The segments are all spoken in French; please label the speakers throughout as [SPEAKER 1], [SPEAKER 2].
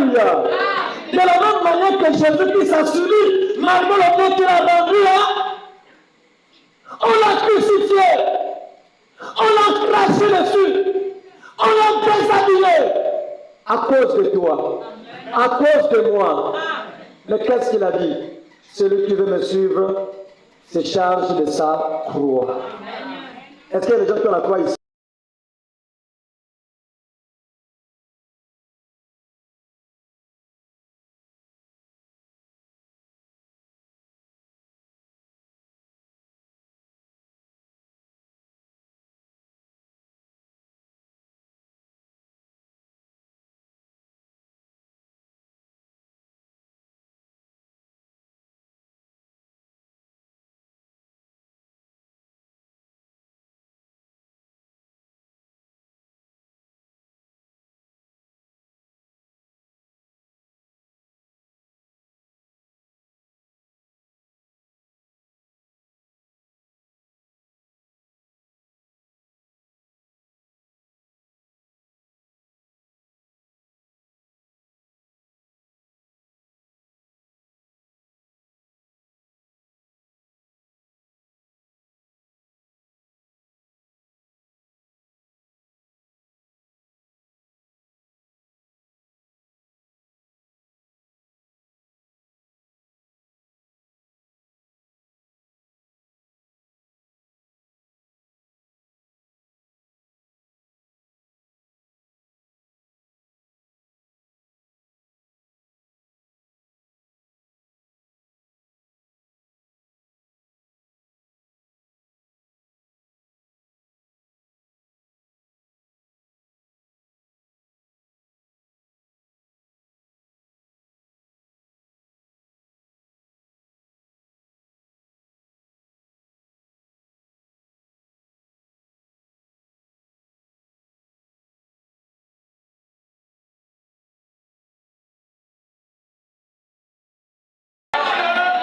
[SPEAKER 1] Alléluia. De la même manière que Jésus-Christ a subi, malgré le fait qu'il a vendu, on l'a crucifié, on l'a craché dessus, on l'a déshabillé à cause de toi, à cause de moi. Mais qu'est-ce qu'il a dit? Celui qui veut me suivre se charge de sa croix. Est-ce qu'il y a des gens qui ont la croix ici?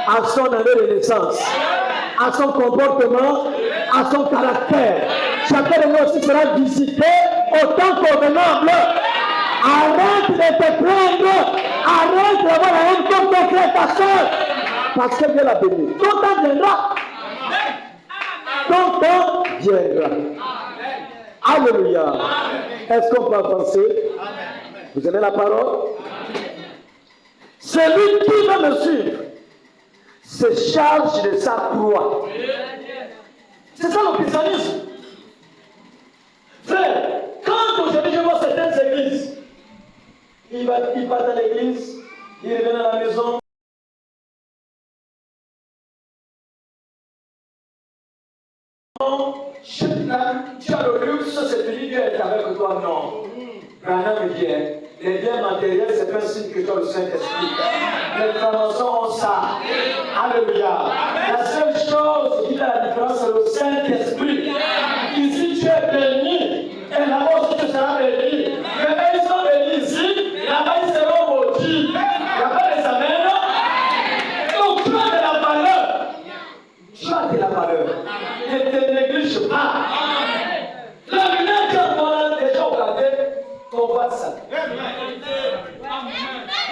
[SPEAKER 1] À son année de naissance, à son comportement, à son caractère. Chacun de nous aussi sera visité autant convenable. Arrête de te plaindre, arrête d'avoir la haine comme ton frère, ta soeur, parce que Dieu l'a béni. Ton temps viendra. Ton temps viendra. Alléluia. Est-ce qu'on peut avancer? Vous aimez la parole? Celui qui va me suivre se charge de sa croix. C'est ça le christianisme. Frère, quand aujourd'hui je vois certaines églises, il va dans l'église, il revient à la maison. Tu as le luxe, c'est fini, Dieu est avec toi. Non. Branham me dit, les biens matériels, c'est pas un signe que tu as le Saint-Esprit. Les francs-maçons ont ça. Alléluia. La seule chose qui fait la différence, c'est le Saint-Esprit. Ici, tu es béni. Et là-bas aussi, tu seras béni. Mais ils sont bénis ici. Là-bas, ils seront maudits. Il n'y a pas les amènes. Donc, tu as de la valeur. Tu as de la valeur. Ne te néglige pas. La lumière qu'on a déjà regardé, on voit ça.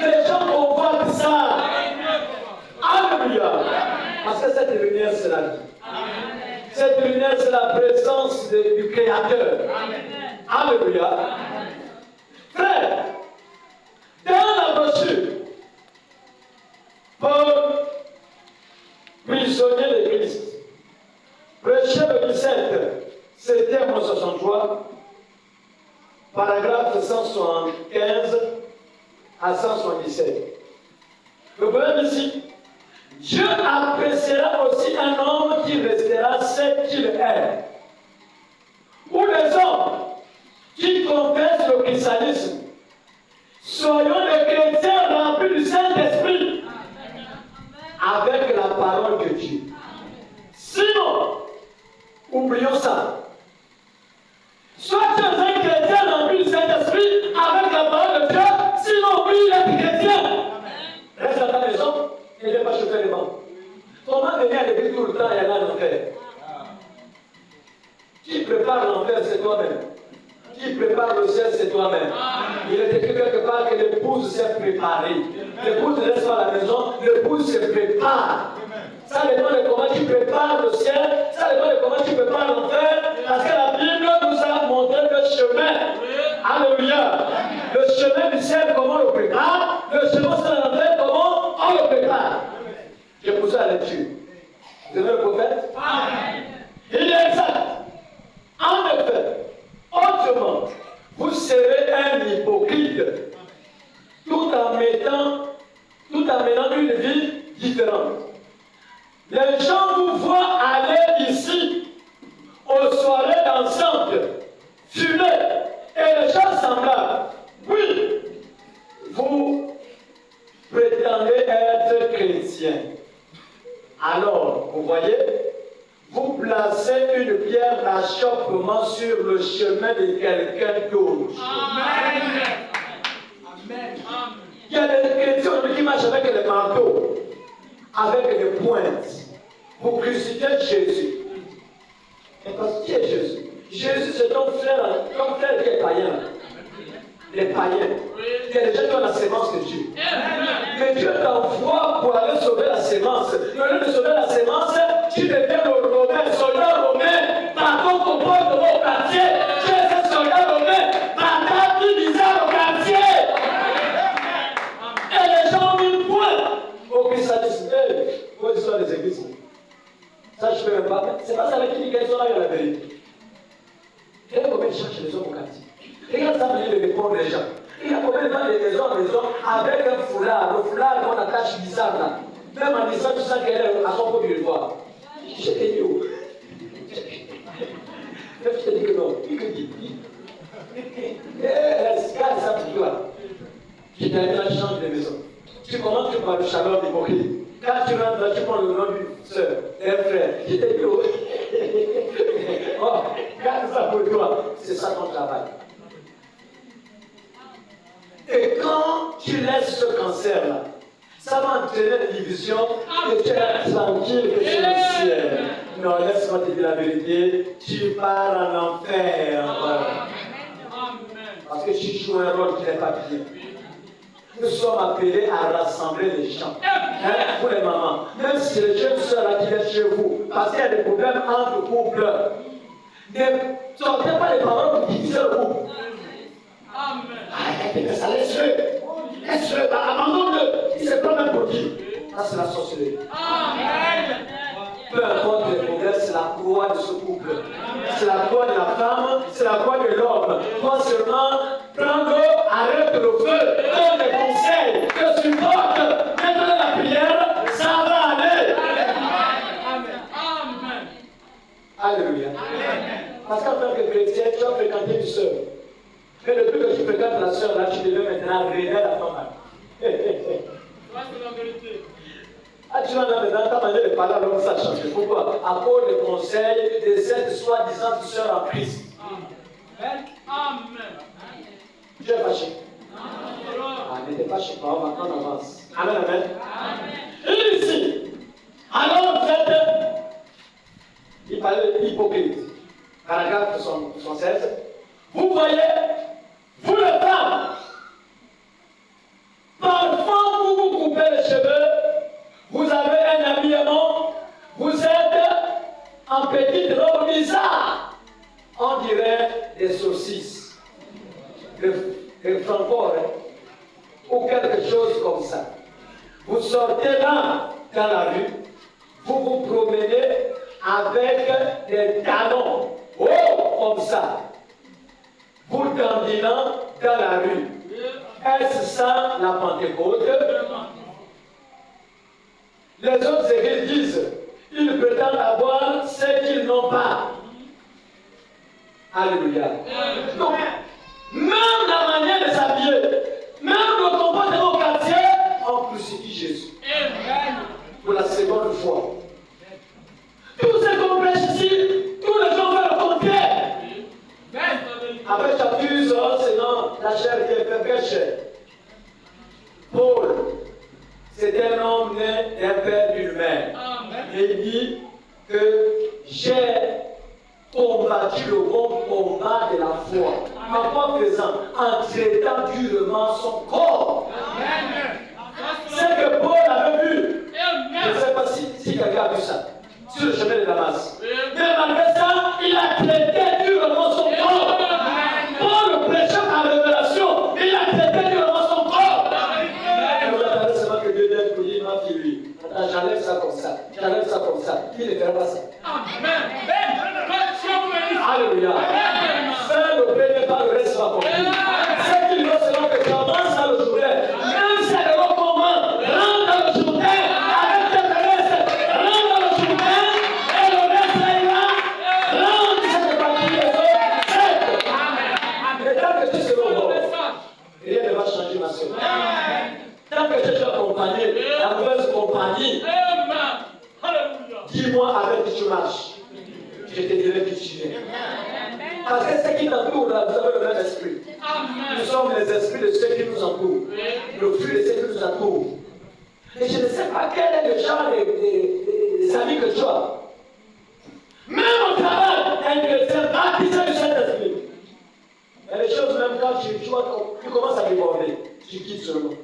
[SPEAKER 1] Les gens convoitent ça. Alléluia. Parce que cette lumière, c'est la vie. Cette lumière, c'est la présence du Créateur. Alléluia. Frère, dans la brochure, Paul, prisonnier de Christ, prêchait le 17, c'était en 63, paragraphe 175 à 177. Le problème ici, Dieu appréciera aussi un homme qui restera ce qu'il est. Ou les hommes qui confessent le christianisme. Soyons des chrétiens remplis du Saint-Esprit avec la parole de Dieu. Sinon, oublions ça. Soit tu es un chrétien rempli du Saint-Esprit avec la parole de Dieu, sinon oublie les chrétiens. Reste à ta maison et ne viens pas chauffer les bancs. Comment venir à l'église tout le temps et aller à l'enfer? Qui prépare l'enfer, c'est toi-même. Qui prépare le ciel, c'est toi-même. Il est écrit quelque part que l'épouse s'est préparée. L'épouse ne reste pas à la maison, l'épouse se prépare. Ça dépend de comment tu prépares le ciel, ça dépend de comment tu prépares l'enfer, parce que la Bible nous a montré le chemin. Alléluia. Le chemin du ciel, comment on le prépare, le chemin de l'enfer, comment on le prépare. Je pousse à la lecture. Vous aimez le prophète? Amen. Il est exact. En effet, autrement, vous serez un hypocrite, tout en menant une vie différente. Les gens vous voient aller ici aux soirées dansantes, fumer, et les gens semblables. Oui, vous prétendez être chrétien. Alors, vous voyez, vous placez une pierre d'achoppement sur le chemin de quelqu'un d'autre. Amen. Amen. Il y a des chrétiens qui marchent avec les manteaux, avec des pointes, pour crucifier Jésus. Et parce que qui est Jésus? Jésus, c'est ton frère qui est païen. Les païens. Il y a des gens qui ont la sémence de Dieu. Mais Dieu t'envoie pour aller sauver la sémence. Au lieu de sauver la sémence, tu deviens le Romain, soldat romain, par ton comportement au quartier. Tu es un soldat romain, par ta vie bizarre au quartier. Et les gens ont mis le point. Au christianisme, vos histoires des églises. Ça, je ne peux même pas. C'est pas ça qui dit qu'elles sont là, il y a la vérité. Regardez combien ils cherchent les hommes au quartier. Regarde ça, il répond les gens. Il y a combien de gens de maison en maison avec un foulard, le foulard qu'on attache bizarre là. Même en disant, tu sens qu'elle est à son propre devoir. Je t'ai dit où? Je t'ai dit que non. Il te dit. Garde ça pour toi. Je t'ai dit, tu changes de maison. Tu commences, tu parles de chaleur hypocrite. Quand tu rentres là, tu prends le nom d'une soeur, d'un frère. Je t'ai dit où? Oh, garde ça pour toi. C'est ça ton travail. Et quand tu laisses ce cancer-là, ça va entraîner une division et tu es tranquille que c'est le ciel. Non, laisse-moi te dire la vérité, tu pars en enfer. Parce que tu joues un rôle qui n'est pas bien. Nous sommes appelés à rassembler les gens. Pour les mamans. Même si les jeunes soeurs qui viennent chez vous, parce qu'il y a des problèmes entre couples, ne sortez pas les paroles pour diviser le couple. Amen. Ça laisse-le. Laisse-le. Abandonne-le. Il se prend même pour Dieu. Ça, c'est la sorcellerie. Amen. Peu importe les problèmes, c'est la croix de ce couple. C'est la croix de la femme, c'est la croix de l'homme. Toi seulement, prends l'eau, arrête le feu, donne des conseils, te supporte, mets-le la prière, ça va aller. Amen. Alléluia. Parce qu'en tant que chrétien, tu as fréquenté une sœur. Mais depuis que tu fréquentes la sœur, là, tu deviens maintenant rebelle à ton mari. C'est la vérité. Ah, tu vas maintenant, ta manière de parler à l'homme, ça change. Pourquoi? À cause des conseils de cette soi-disant sœur en Christ. Amen. Tu es fâché. Ah, n'était pas chez toi, maintenant on avance. Amen, amen. Et ici, alors en fait, il parlait d'hypocrite. Paragraphe 76. Vous voyez, vous les femmes, parfois vous vous coupez les cheveux, vous avez un habillement, vous êtes en petite robe bizarre, on dirait des saucisses, des francfort, ou quelque chose comme ça. Vous sortez là, dans la rue, vous vous promenez avec des talons, comme ça. Vous dandinant dans la rue. Est-ce ça la Pentecôte? Les autres églises disent, ils prétendent avoir ce qu'ils n'ont pas. Alléluia. Donc, même la manière de s'habiller, même le comportement au quartier, on crucifie Jésus. Pour la seconde fois. Tous ces complexes ici, tous les gens veulent le compter. Après, tu accuses, sinon la chair qui est fait. Paul, c'est un homme né d'un père d'une mère. Et il dit que j'ai combattu le bon combat de la foi. En quoi faisant? En traitant durement son corps. C'est que Paul avait vu. Je ne sais pas si quelqu'un a vu ça. Sur le chemin de Damas. Mais malgré ça, il a traité durement son corps. Paul prêchait en révélation, mais il a traité durement son corps. Et vous attendez seulement que Dieu dise, vous dites, ma fille, lui, attends, j'enlève ça comme ça, j'enlève ça comme ça. Il ne fera pas ça. Alléluia. Faire le premier pas, le reste va compris. Ce qu'il veut, c'est que tu avances dans le journée. Même si elle est comment, rentre dans le journée, avec tes reste, rentre dans le journée, et le reste est là, rentre cette partie des autres. Et tant que tu seras au bord, rien ne va changer ma soeur. Tant que je suis accompagné, la mauvaise compagnie, dis-moi avec qui tu marches. Je te dirai qui tu es. Parce que ce qui t'entoure, là, vous avez le même esprit. Nous sommes les esprits de ceux qui nous entourent. Le fruit de ceux qui nous entourent. Et je ne sais pas quel est le genre des amis que tu as. Même au travail, un chrétien baptisé du Saint-Esprit. Et les choses, même quand tu commences à déborder, tu quittes seulement.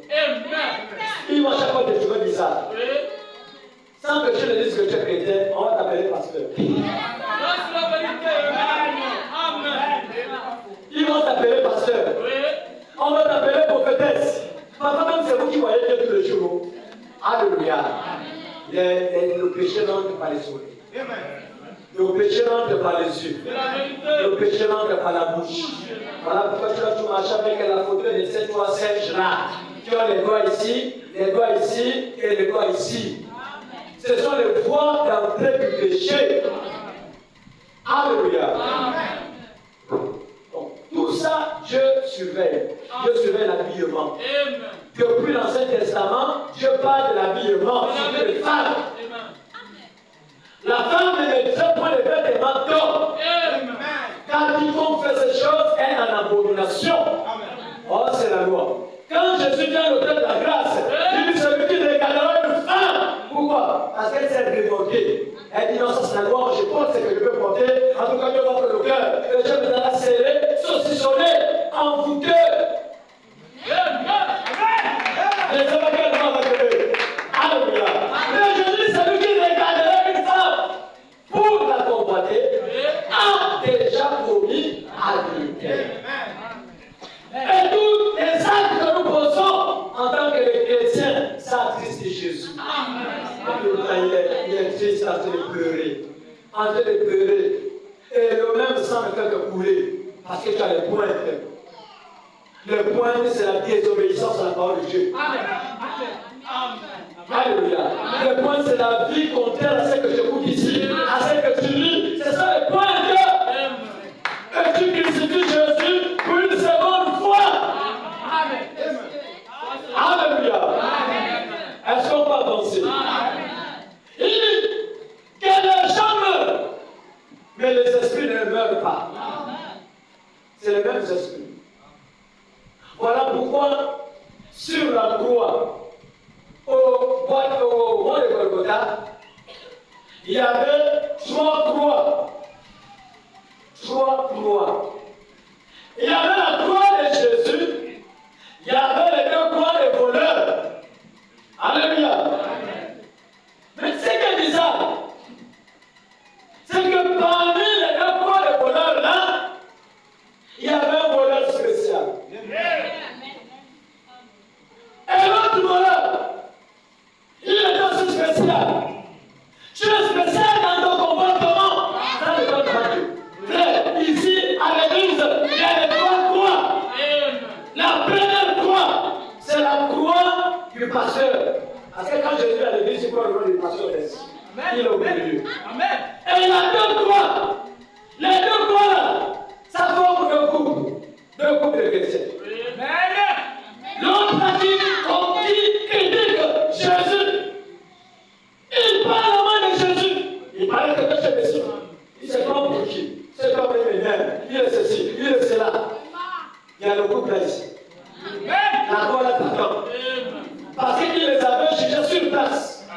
[SPEAKER 1] Ils vont chaque fois te trouver bizarre. Sans que tu ne dises que tu es chrétien, on va t'appeler pasteur. Ils vont t'appeler pasteur. On va t'appeler prophétesse. Papa, même c'est vous qui voyez Dieu tous les jours. Alléluia. Le péché n'entre par les oreilles. Le péché n'entre par les yeux. Le péché n'entre par la bouche. Voilà pourquoi tu marches avec la photo de ces trois singes là. Tu as les doigts ici et les doigts ici. Ce sont les voies d'entrée du péché. Alléluia. Donc, tout ça, Dieu surveille. Dieu surveille l'habillement. Depuis l'Ancien Testament, Dieu parle de l'habillement sur les femmes. La femme ne mettrait point les vêtements d'homme. Car quiconque fait ces choses est en abomination. Oh, c'est la loi. Quand Jésus vient à l'autel de la grâce, il dit celui qui regardera une femme. Pourquoi? Parce qu'elle s'est révoltée. Elle dit non, ça c'est la loi, je porte ce que je peux porter. En tout cas, Dieu va pour le cœur. Et Dieu me donnera serré, saucissonné, envoûté. Les évangéles vont m'appeler. Alléluia. Mais Jésus, celui qui regardera une femme pour la convoiter, a déjà commis adultère. Et tous les actes que nous posons en tant que chrétiens, ça attriste Jésus. Il est triste en train de pleurer. En train de pleurer. Et le même sang ne fait que couler. Parce que tu as les pointes. Le point, c'est la désobéissance à la parole de Dieu. Alléluia. Le point, c'est la vie contraire à ce que j'écoute ici, à ce que tu lis. C'est ça le point de Dieu. Et tu crucifies Jésus pour une seconde fois. Alléluia. Est-ce qu'on peut avancer? Il dit que les gens meurent, mais les esprits ne meurent pas. C'est les mêmes esprits. Voilà pourquoi, sur la croix, au roi de Golgotha, il y avait trois croix. Il y avait la croix de Jésus, il y avait les deux croix des voleurs. Alléluia. Mais ce qui est bizarre, c'est que parmi les deux croix des voleurs là, il y avait un voleur spécial. Et l'autre voleur, il est aussi spécial. Tu es spécial dans ton comportement. Ça ne donne pas Dieu. Frère, ici, à l'église, il y a les trois croix. La première croix, c'est la croix du pasteur. Parce que quand Jésus est à l'église, il prend le nom du pasteur. Il est au milieu. Et la deux croix, les deux croix là, ça forme deux couples de chrétiens. L'autre a dit, on dit, critique Jésus. Il parle au nom de Jésus. Il parlait que c'est Messie. Il s'est comme pour qui? C'est comme les ménères. Il est ceci, il est cela. Il y a le couple là ici. La croix là t'attend. Parce qu'il les avait jugés sur place.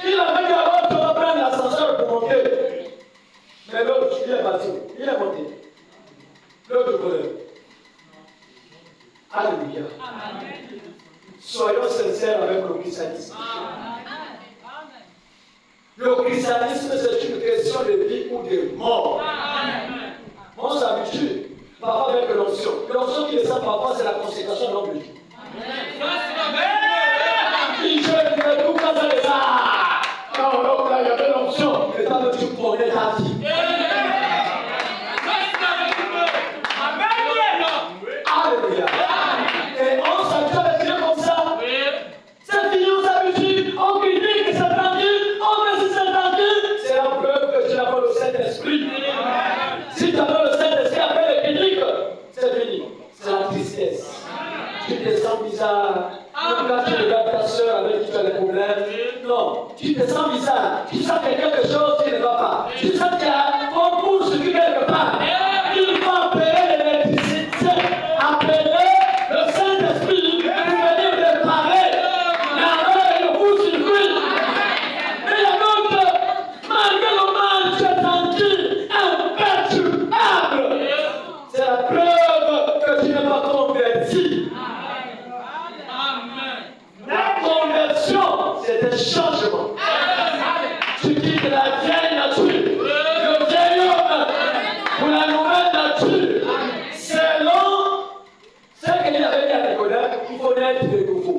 [SPEAKER 1] Il avait dit à l'autre, on va prendre l'ascenseur pour monter. Mais l'autre, il est parti. Il est monté. L'autre voleur. Soyons sincères avec le christianisme. Le christianisme, c'est une question de vie ou de mort. On s'habitue parfois avec l'onction. L'onction qui descend parfois, c'est la consécration de l'homme de Dieu. Il je tout quand ça descend. Quand l'homme là, il y avait l'onction, et toi, tu connais ta vie. Alléluia. Et on s'habitue avec Dieu comme ça. C'est fini, on s'habitue, on critique que c'est tranquille, on me dit c'est tranquille. C'est la preuve que tu n'as pas le Saint-Esprit. Si tu as pas le Saint-Esprit après le critique, c'est fini. C'est la tristesse. Tu te sens bizarre. Même quand tu regardes ta soeur avec qui tu as des problèmes, non, tu te sens bizarre. Tu sens qu'il y a quelque chose qui ne va pas. Tu sens qu'il y a un coup sur lui quelque part. Il faut appeler l'électricité, appeler le Saint-Esprit pour venir te parler. Mais le court-circuit. Mais il y a d'autres, malgré le mal, tu es tranquille, imperturbable. C'est la preuve que tu n'es pas converti. La conversion, c'est un changement. Tu quittes la vieille nature, le vieil homme, pour la nouvelle nature. Selon ce qu'il avait dit à Nicolas, il faut naître de nouveau.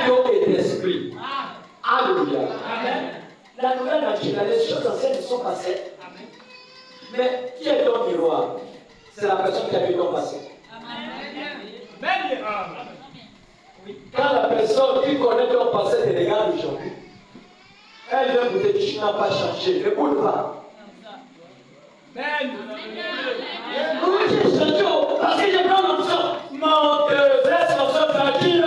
[SPEAKER 1] D'eau et d'esprit. Alléluia. La nouvelle nature, les choses anciennes sont passées. Mais qui est ton miroir? C'est la personne qui a vu ton passé. Quand la personne qui connaît ton passé te regarde aujourd'hui, elle vient vous dire que tu n'as pas changé. N'écoute pas. Oui, j'ai changé parce que je prends l'option. Mon Dieu, laisse l'option tranquille.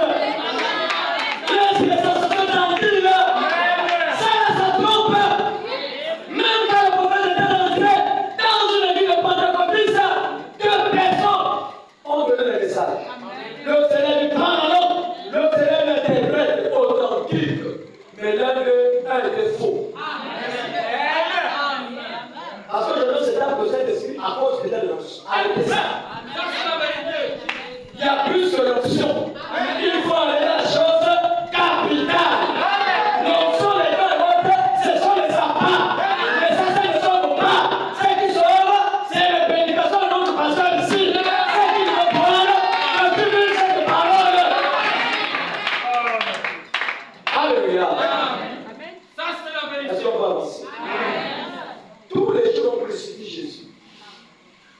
[SPEAKER 1] Laisse les options tranquilles. Ça trompe. Même quand le prophète était rentré dans une église de pentecôtiste, deux personnes ont donné le message. Le Seigneur lui prend l'autre. Le Seigneur l'interprète authentique. Mais l'un d'eux était faux. Parce que je donne cet âme de Saint-Esprit à cause de l'onction. Arrêtez ça. Il y a plus que l'onction. Il faut aller à la chose capitale. L'onction, les deux et l'autre, ce sont les apparts. Mais ça ne sauve pas. Ce qui sauve, c'est la prédication de notre pasteur ici. Ce qui veut prendre, le public cette parole. Alléluia. Est-ce qu'on peut avancer? Tous les jours, on crucifie Jésus.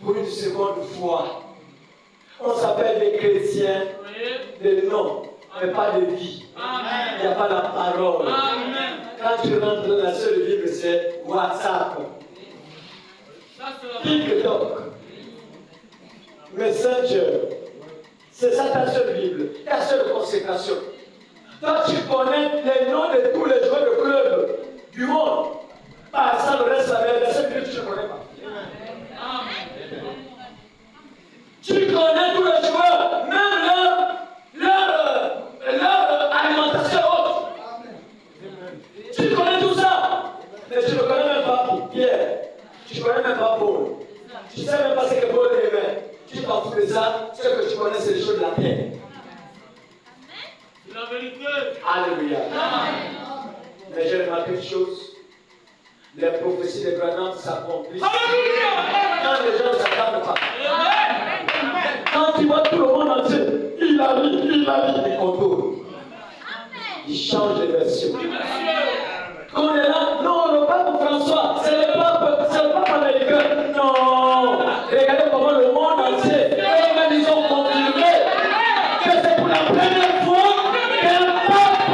[SPEAKER 1] Pour une seconde fois. On s'appelle des chrétiens de nom, mais pas de vie. Il n'y a pas la parole. Quand tu rentres dans la seule Bible, c'est WhatsApp, TikTok, Messenger. C'est ça ta seule Bible, ta seule consécration. Toi, tu connais les noms de tous les joueurs de club du monde. Par ça, le reste, la seule Bible, tu ne connais pas. Tu connais tous les joueurs, même leur alimentation haute. Tu connais tout ça. Mais tu ne connais même pas Pierre. Tu ne connais même pas Paul. Tu ne sais même pas ce que Paul aimait. Tu t'en fous de ça. Ce que tu connais, c'est les choses de la terre.
[SPEAKER 2] C'est la vérité.
[SPEAKER 1] Alléluia. Mais j'ai remarqué une chose. Les prophéties de Branham s'accomplissent. Quand les gens ne s'attendent pas. Quand tu vois tout le monde entier, il a dit, il contourne. Il change de version. Quand on est là, non, le pape François, c'est le pape américain. Non, regardez comment le monde entier, eux-mêmes ils ont confirmé que c'est pour la première fois qu'un pape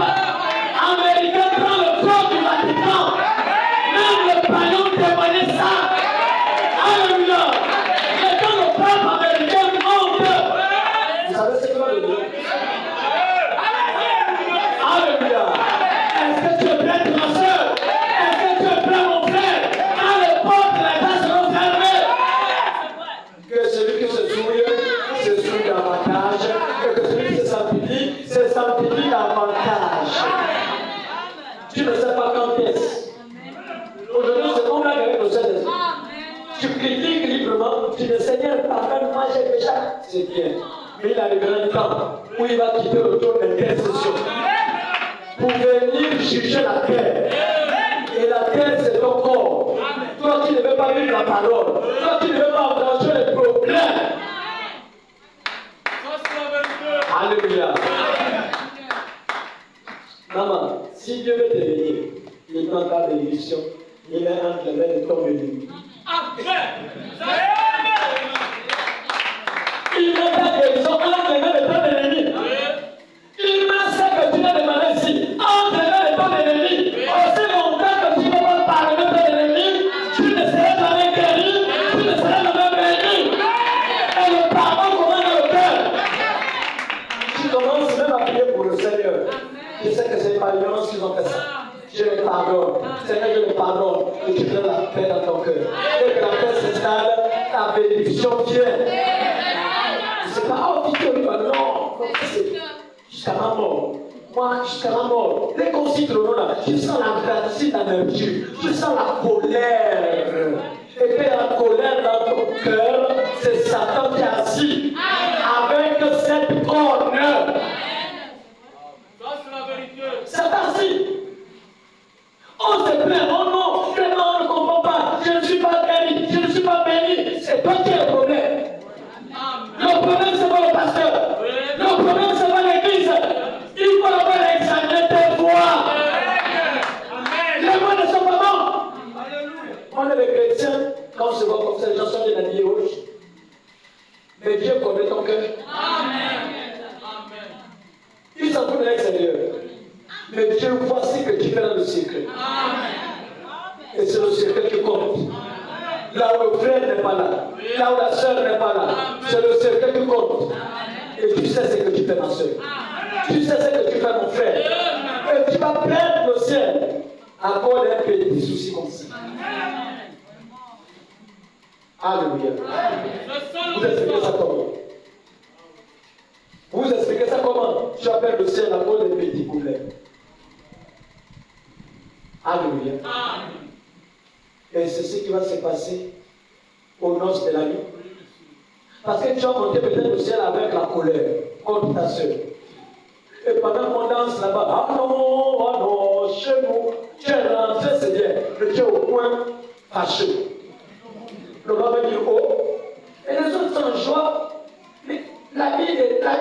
[SPEAKER 1] américain prend le corps du Vatican. Même le païen témoignait ça. Alléluia. Et quand le pape américain monte, vous savez ce que va le dire? Alléluia. Est-ce que tu es prêt, ma soeur? Est-ce que tu es prêt, mon frère? Quand les portes de la glace seront fermées, que celui qui se souille davantage, et que celui qui se sanctifie davantage. Tu ne sais pas quand est-ce. Aujourd'hui, c'est comme la guerre de Saint-Esprit. Tu critiques librement, tu dis Seigneur, pardonne-moi, j'ai péché. C'est bien. Mais il arrivera un temps où il va quitter le trône d'intercession pour venir juger la terre. Et la terre, c'est ton corps. Toi qui ne veux pas vivre la parole, toi qui ne veux pas engager les problèmes. Alléluia. Maman, si Dieu veut te bénir, il prend ta bénédiction, il met entre les mains de ton ennemi. Il met ta bénédiction entre les mains de ton ennemi. Il met ce que tu as demandé ici entre les mains de ton ennemi. Aussi longtemps que tu ne vas pas parler de ton ennemi, tu ne seras jamais guéri, tu ne seras jamais béni. Et le pardon commence dans le cœur. Tu commences même à prier pour le Seigneur. Je sais que c'est par l'ignorance qu'ils ont fait ça. Je les pardonne. Seigneur, je les pardonne. Et tu donnes la paix dans ton cœur. Et que la paix s'installe, la bénédiction vient. C'est pas oh, Victor, non. Jusqu'à ma mort. Moi, jusqu'à ma mort. Les concitoyens là, je sens la gratitude dans leur Dieu. Je sens la colère. Et puis la colère dans ton cœur, c'est Satan qui est assis avec cette corne. Satan assis. On se plaint, oh non, vraiment on ne comprend pas. Je ne suis pas béni, je ne suis pas béni. C'est toi qui as le problème. Le problème, c'est pas le pasteur. Le problème, c'est pas l'église. Il faut avoir examiné tes voix. Les voix ne sont pas bonnes. On est les chrétiens, quand on se voit comme ça, les gens sont bien habillés rouges. Mais Dieu connaît ton cœur. Il s'en fout de l'extérieur. Mais Dieu voit ce que tu fais dans le secret. Et c'est le secret qui compte. Là où le frère n'est pas là, là où la soeur n'est pas là, c'est le secret qui compte. Et tu sais ce que tu fais, ma soeur. Tu sais ce que tu fais, mon frère. Et tu vas perdre le ciel à cause d'un petit souci comme ça. Alléluia. Vous expliquez ça comment? Vous expliquez ça comment? Tu vas perdre le ciel à cause d'un petit problème. Alléluia. Et c'est ce qui va se passer aux noces de la nuit. Parce que tu vas monter peut-être au ciel avec la colère contre ta soeur. Et pendant qu'on danse là-bas, ah non, chez nous, tu es rentré, c'est bien, mais tu es au point fâché. Le roi va dire oh, et les autres sont en joie. Mais la vie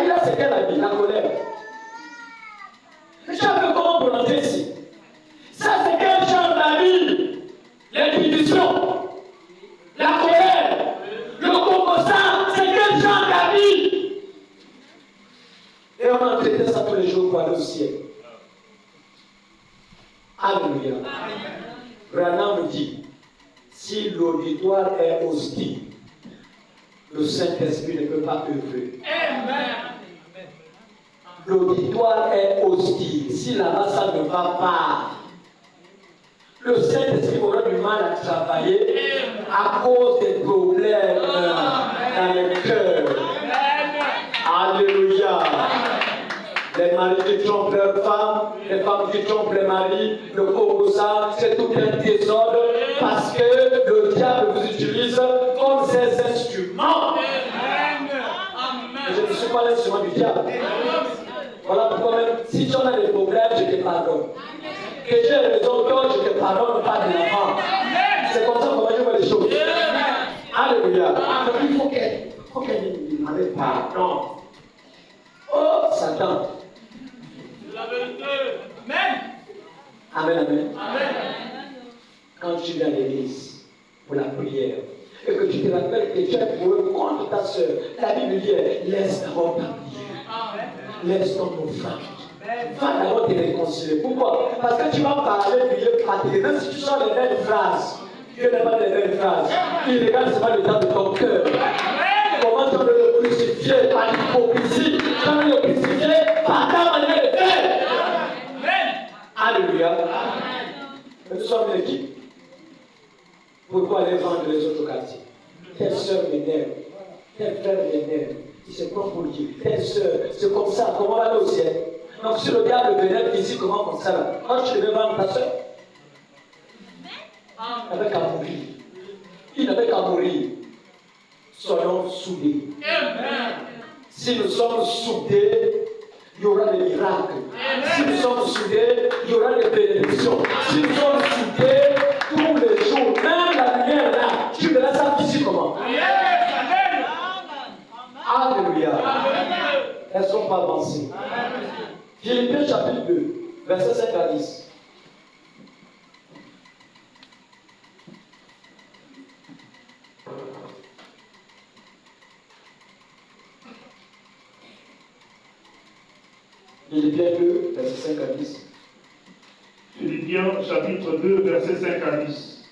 [SPEAKER 1] là, c'est quelle la vie? La colère. Mais tu as fait comment pour rentrer ici? Ça, c'est quel genre de la vie? L'individuation, la colère, le composant, c'est quel genre de la vie? Et on a traité ça tous les jours pour aller au ciel. Alléluia. Branham dit, si l'auditoire est hostile, le Saint-Esprit ne peut pas œuvrer. L'auditoire est hostile. Si là-bas ça ne va pas, le Saint-Esprit aura du mal à travailler à cause des problèmes dans le cœur. Alléluia. Les maris qui trompent leurs femmes, les femmes qui trompent les maris, le composant, c'est tout un désordre parce que le diable vous utilise comme ses instruments. Je ne suis pas l'instrument du diable. Voilà pourquoi même, si tu en as des problèmes, je te pardonne. Que j'ai raison, toi, je te pardonne pas de l'avant. C'est comme ça qu'on va jouer les choses. Alléluia. Donc il faut qu'elle me demande pardon. Oh, Satan. La vérité. Amen. Amen. Quand tu viens à l'église pour la prière, et que tu te rappelles que tu es pour eux contre ta soeur, la Bible dit laisse d'abord ta prière. Laisse ton offrande. Va d'abord te réconcilier. Pourquoi? Parce que tu vas parler, prier, pratiquer. Même si tu sors les mêmes phrases, Dieu n'est pas les mêmes phrases. Il regarde seulement le temps de ton cœur. Comment tu peux le crucifier par l'hypocrisie? Tu peux le crucifier par ta manière de faire. Alléluia. Mais nous sommes une équipe. Pourquoi aller vendre les autres quartiers? Telle soeur m'énerve, tel frère m'énerve. Il se prend pour Dieu. Telle soeur, c'est comme ça. Comment on va aller au ciel? Donc si le diable venait ici, comment comme ça là? Quand tu devais vendre ta soeur, il n'avait qu'à mourir. Il n'avait qu'à mourir. Soyons soudés. Si nous sommes soudés, il y aura des miracles. Si nous sommes soudés, il y aura des bénédictions. Si nous sommes soudés tous les jours, même la lumière là, tu verras ça physiquement. Alléluia. Elles ne sont pas avancées. Philippiens chapitre 2, verset 5 à 10. Philippiens 2, verset 5 à 10.
[SPEAKER 2] Philippiens chapitre 2, verset 5 à 10.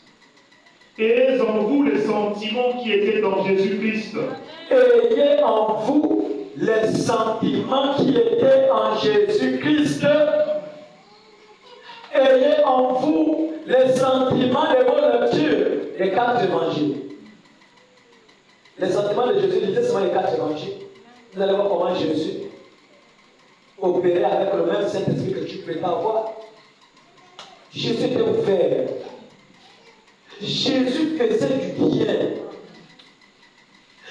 [SPEAKER 2] Ayez en vous les sentiments qui étaient dans Jésus-Christ.
[SPEAKER 1] Ayez en vous les sentiments qui étaient en Jésus-Christ. Ayez en vous les sentiments de vos lectures, les 4 évangiles. Les sentiments de Jésus, lisez seulement les 4 évangiles. Vous allez voir comment Jésus opérait avec le même Saint-Esprit que tu peux avoir. Jésus était ouvert. Jésus faisait du bien.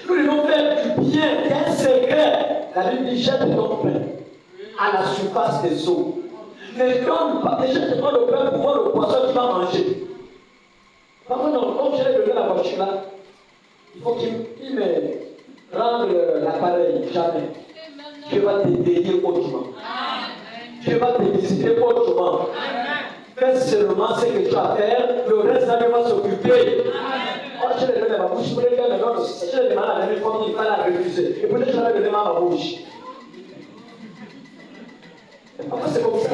[SPEAKER 1] Nous devons faire du bien, il y a un secret. La Bible dit jette ton pain à la surface des eaux. Mais donne pas, jette pas le pain pour voir le poisson qui va manger. Parfois, non, comme je l'ai donné la voiture là, il faut qu'il me rende l'appareil, jamais. Dieu va te bénir autrement. Dieu va te visiter autrement. Fais seulement ce que tu as à faire, le reste là, Dieu va s'occuper. Je l'ai donné ma bouche, je l'ai donné ma bouche. Je l'ai demandé à la même fois, il fallait la refuser. Et peut-être que je l'avais donné ma bouche. Pourquoi c'est comme ça?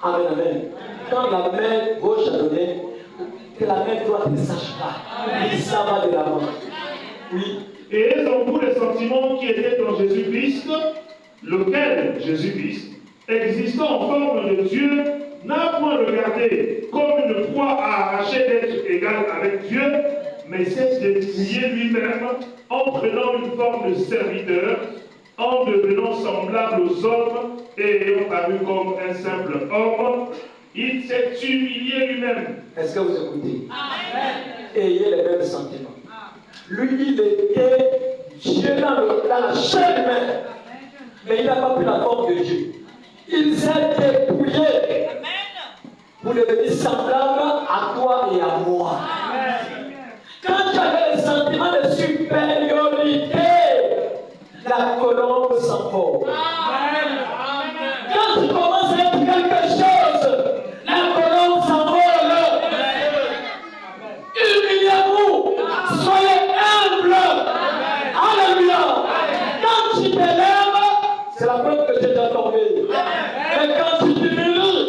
[SPEAKER 1] Amen, amen. Quand la main gauche a donné, que la main droite ne sache pas. Et ça va de l'avant. Oui.
[SPEAKER 2] Et en vous les sentiments qui étaient dans Jésus-Christ, lequel, Jésus-Christ, existant en forme de Dieu, n'a point regardé comme une proie à arracher d'être égal avec Dieu, mais s'est dépouillé lui-même en prenant une forme de serviteur, en devenant semblable aux hommes et ayant paru comme un simple homme, il s'est humilié lui-même.
[SPEAKER 1] Est-ce que vous écoutez? Ayez les mêmes sentiments. Lui, il était Dieu dans la chair humaine, mais il n'a pas pris la forme de Dieu. Il s'est dépouillé pour devenir semblable à toi et à moi. Quand tu avais le sentiment de supériorité, la colombe s'envole. Quand tu commences à être quelque chose, la colombe s'envole. Humiliez-vous, soyez humble. Alléluia. Quand tu t'élèves, c'est la preuve que Dieu t'a tombé. Mais quand tu diminues,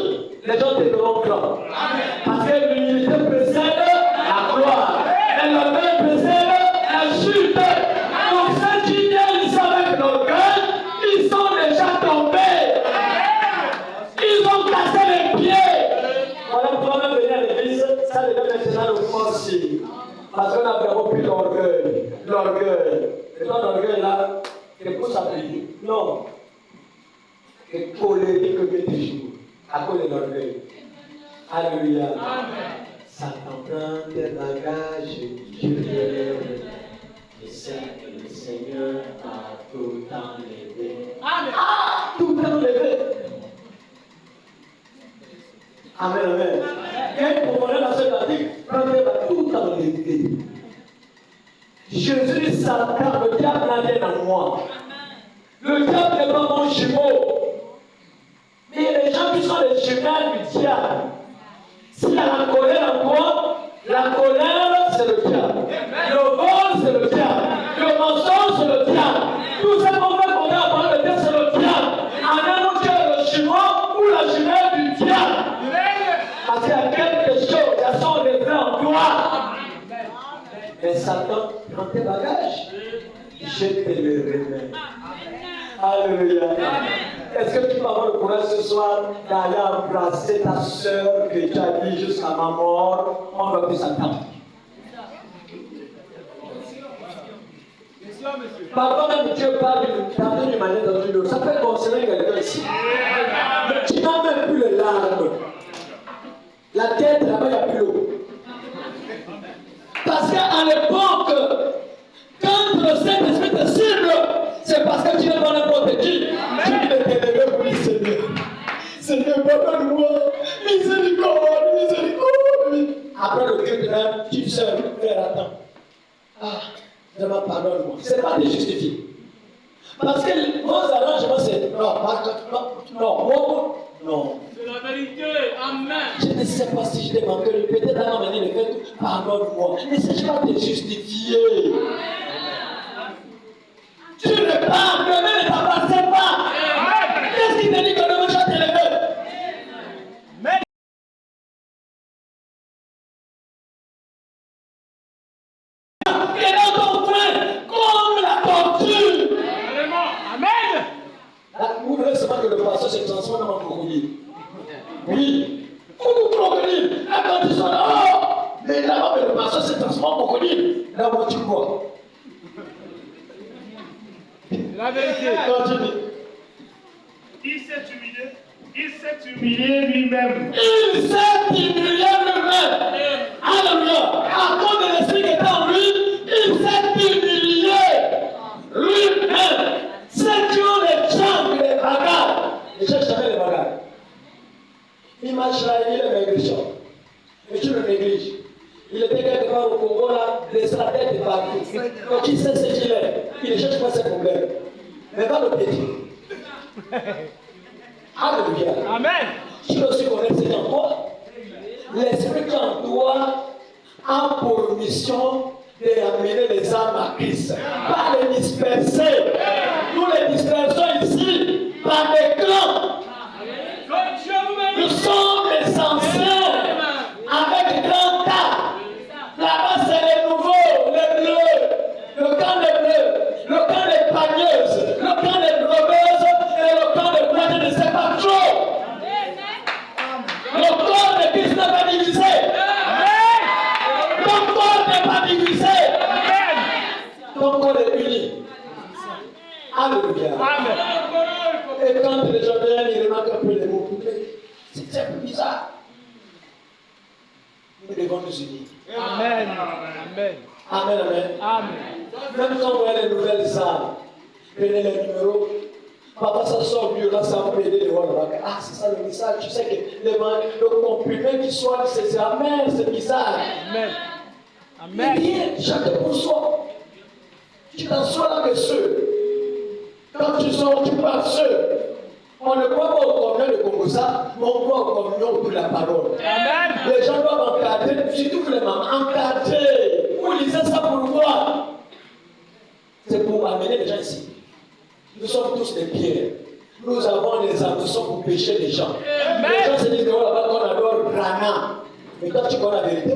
[SPEAKER 1] les gens te donneront gloire. Parce que l'humilité précède la gloire. Et l'orgueil précède la chute. Donc ceux qui viennent ici avec l'orgueil, ils sont déjà tombés. Ils ont cassé les pieds. Voilà pourquoi même venir à l'église, ça devient maintenant le foncier. Parce qu'on a vraiment pris l'orgueil. L'orgueil. Et toi, l'orgueil là, te pousse à prier. Non. Et colérique que toujours. À cause de l'orgueil. Alléluia. Satan prend tes bagages, tu relèves. Et c'est que le Seigneur a tout enlevé. Tout enlevé. Amen, amen. Et pour mon dans ce pratique, prends tes bagages, tout enlevé. Jésus dit Satan, le diable n'a rien en moi. Le diable n'est pas mon jumeau. Mais les gens qui sont les jumelles du diable, s'il y a la colère en toi, la colère c'est le diable. Le vol c'est le diable. Le mensonge c'est le diable. Tout ce qu'on fait qu'on a à parler de Dieu c'est le diable. En un autre, tu es le jumeau ou la jumelle du diable. Parce qu'il y a quelque chose, il y a son reflet en toi. Mais Satan prend tes bagages, je te le remets. Alléluia. Est-ce que tu peux avoir le courage ce soir d'aller embrasser ta soeur que tu as dit jusqu'à ma mort, on va plus s'attendre. Parfois même Dieu parle d'une manière dans une autre. Ça peut concerner quelqu'un ici. Mais tu n'as même plus les larmes. La tête là-bas, il n'y a plus l'eau. Parce qu'à l'époque, quand le Saint-Esprit te cible, c'est Vraiment, pardonne-moi. Ce n'est pas de justifier. Parce que vos arrangements, c'est non.
[SPEAKER 3] C'est la vérité. Amen.
[SPEAKER 1] Je ne sais pas si je t'ai manqué. Peut-être à un moment donné, le fait, pardonne-moi. Il ne s'agit pas de justifier. Tu ne parles, le même ne t'appartient pas. Qu'est-ce qui te dit que le méchant te levé? Et dans ton coin, comme la tortue.
[SPEAKER 3] Amen.
[SPEAKER 1] Là, vous voulez seulement que le poisson se transforme en crocodile. Oui. Ou crocodile. La quand ils sont là, oh! Mais là-bas, le poisson se transforme en crocodile. Là-bas, tu vois.
[SPEAKER 3] La vérité.
[SPEAKER 1] Continue.
[SPEAKER 2] Il s'est humilié lui-même.
[SPEAKER 1] Il s'est humilié lui-même. Alléluia. À cause de l'esprit qui est en lui, il s'est humilié lui-même. Ceux qui ont les jambes, les bagarres, ne cherchent jamais les bagarres. Imagine là, il est maigrichon. Mais tu le négliges. Il était quelque part au Congo là, de sa tête est partout. Donc il sait ce qu'il est. Il ne cherche pas ses problèmes. Mais va le péter. Alléluia.
[SPEAKER 3] Amen.
[SPEAKER 1] Tu dois aussi connaître ce qui est en toi. L'esprit qui est en toi a pour mission d'amener les âmes à Christ. Pas les disperser. Nous les dispersons ici par des clans. Nous sommes les anciens avec des grands tas. Là-bas, c'est les nouveaux, les bleus, le camp des bleus, le camp des pagneuses, le camp des robeuses et le camp des boîtes de sais pas trop. Le corps de Christ n'est pas divisé. Ton corps n'est pas divisé. Ton corps est uni. Alléluia. Et quand les gens viennent, ils remarquent un peu les mots. C'est un peu bizarre. Nous devons nous unir.
[SPEAKER 3] Amen. Amen.
[SPEAKER 1] Amen, amen.
[SPEAKER 3] Amen.
[SPEAKER 1] Même quand vous voyez les nouvelles âmes, prenez les numéros. Papa, ça sort du là, ça peut aider les voir là-bas. Ah, c'est ça le message. Tu sais que le comprimé qui soit, c'est amen, c'est bizarre.
[SPEAKER 3] Amen.
[SPEAKER 1] Mais
[SPEAKER 3] Amen.
[SPEAKER 1] bien, chacun pour soi. Tu t'assois là que seul. Quand tu sors, tu pars seul. On ne croit pas aux communions de Congo ça, mais on croit aux communions de la parole.
[SPEAKER 3] Amen.
[SPEAKER 1] Les gens doivent encadrer, surtout les mamans, encadrer. Vous lisez ça pourquoi? C'est pour amener les gens ici. Nous sommes tous des pierres. Nous avons des ambitions pour pécher les gens. Les gens se disent oh là-bas qu'on adore Branham. Mais toi tu connais la vérité.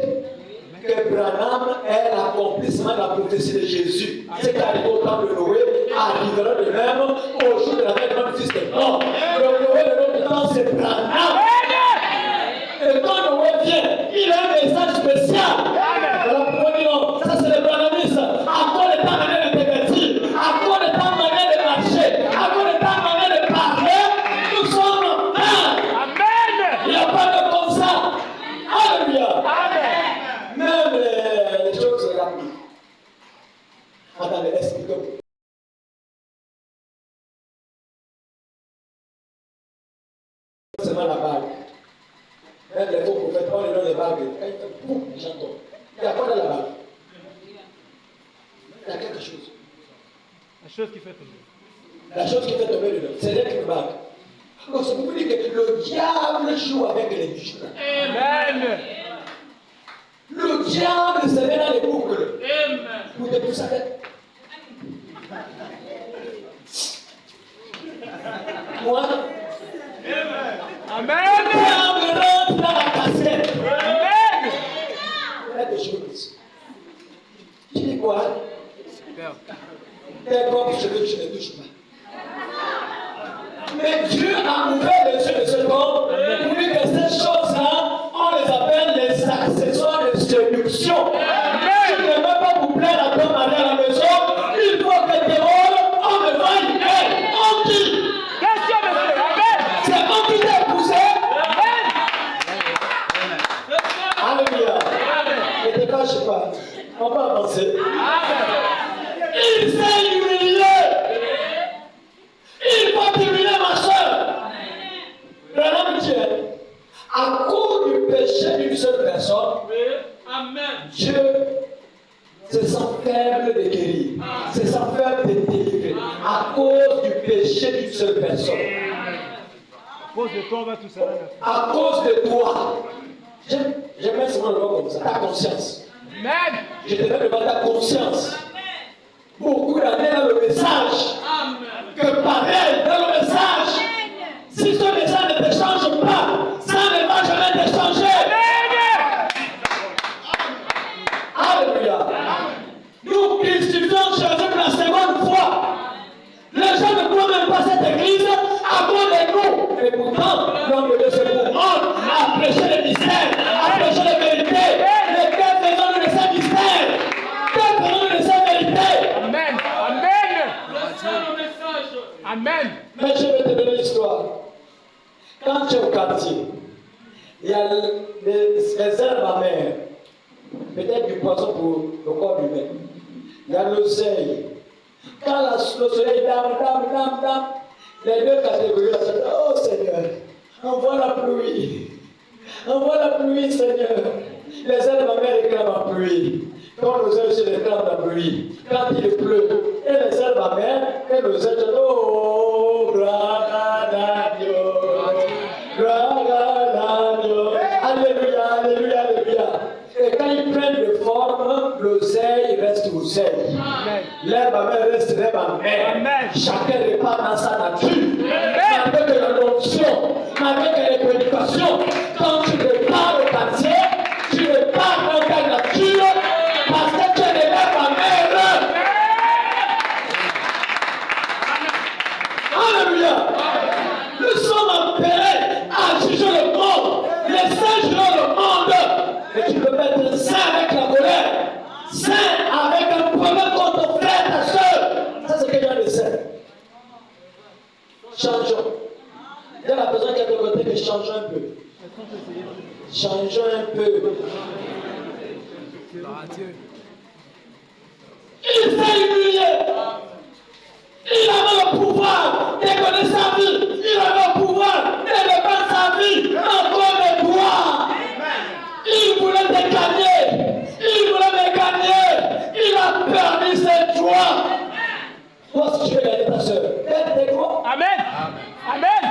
[SPEAKER 1] Que Branham est l'accomplissement de la prophétie de Jésus. Ce qui arrive au temps de Noé arrivera de même au jour de la fête de notre fils de l'homme. Le Noé de notre temps c'est Branham. Et quand Noé vient, il a un message spécial. Alors pour dire non, ça c'est le Branhamisme. À quoi le temps manière de te vêtir, à quoi le temps manière de marcher, à quoi le temps manière de parler, nous sommes un.
[SPEAKER 3] Amen.
[SPEAKER 1] Il n'y a pas de comme ça. Alléluia.
[SPEAKER 3] Amen.
[SPEAKER 1] Même les choses là. Attendez, expliquons. Seulement la bague. Même les faux prophètes, on les donne les bagues. Quand il fait boum, les gens tombent. Il y a quoi dans la bague? Il y a quelque chose.
[SPEAKER 3] La chose qui fait tomber.
[SPEAKER 1] La chose qui fait tomber dedans, c'est l'être bague. Donc c'est pour vous dire que le diable joue avec les bijoux.
[SPEAKER 3] Amen.
[SPEAKER 1] Le diable se met dans les boucles.
[SPEAKER 3] Amen.
[SPEAKER 1] Vous êtes tous avec. Moi,
[SPEAKER 3] Amen.
[SPEAKER 1] le diable rentre dans la casquette.
[SPEAKER 3] Amen.
[SPEAKER 1] Il y a des choses. Tu dis quoi?
[SPEAKER 3] Père.
[SPEAKER 1] Tes propres cheveux, je ne touche pas. Mais Dieu a ouvert les yeux de ce corps pour dire que ces choses-là, on les appelle les accessoires de séduction. Tu ne veux pas vous plaire à ton mari à la maison, il faut que tes rôles, on me vaille. On dit,
[SPEAKER 3] Question, monsieur. Amen.
[SPEAKER 1] c'est on qui t'a épousé. Alléluia. Ne te cache pas. On va avancer.
[SPEAKER 3] Amen.
[SPEAKER 1] Il s'est humilié. à cause du péché d'une seule personne.
[SPEAKER 3] À cause de toi, on va tout ça.
[SPEAKER 1] À cause de toi. J'aime souvent le voir comme ça, ta conscience.
[SPEAKER 3] Amen.
[SPEAKER 1] Je te mets devant ta conscience. Beaucoup d'années dans le message. Que pareil, dans le message. Si ce message ne te change pas, ça ne va jamais te changer. Alléluia. Nous Christifions Jésus pour la seconde fois. Les gens ne croient même pas cette église à cause de nous. Et pourtant, l'homme de Dieu se commande à prêcher le mystère, à prêcher la vérité. Mais que faisons-nous de ces mystères? Que faisons-nous de ces vérités?
[SPEAKER 3] Amen. Amen. Amen.
[SPEAKER 1] Mais je vais te donner l'histoire. Quand tu es au quartier, il y a les herbes amères, peut-être du poison pour le corps humain. Il y a l'oseille. Quand le soleil dame, les deux catégories, oh Seigneur, envoie la pluie. Envoie la pluie, Seigneur. Les herbes amères réclament la pluie. Quand l'oseille se réclame la pluie, quand il pleut, et les herbes amères, et l'oseille se dit, oh, gloire à Dieu. Alléluia, alléluia, alléluia. Et quand ils prennent de forme, l'oseille reste oseille. L'herbe amère reste l'herbe amère. Chacun repart dans sa nature. Malgré que l'adoption, malgré que les prédications, quand tu repars au quartier, tu repars dans ta nature parce que tu es de l'herbe amère. Alléluia. Nous sommes appelés à juger le monde. Les saints jugeront le monde. Mais tu peux être saint avec la colère, saint avec un problème contre ton frère, ta soeur. Ça, c'est quelqu'un de saint. Changeons. Il y a la personne qui est de côté que changeons un peu. Changeons un peu. Il s'est humilié. Il avait le pouvoir de connaître sa vie. Il avait le pouvoir de reprendre sa vie encore de toi. Il voulait te gagner. Il voulait me gagner. Il a permis cette joie. Toi, si tu veux gagner ta soeur, perds tes joies.
[SPEAKER 3] Amen. Amen.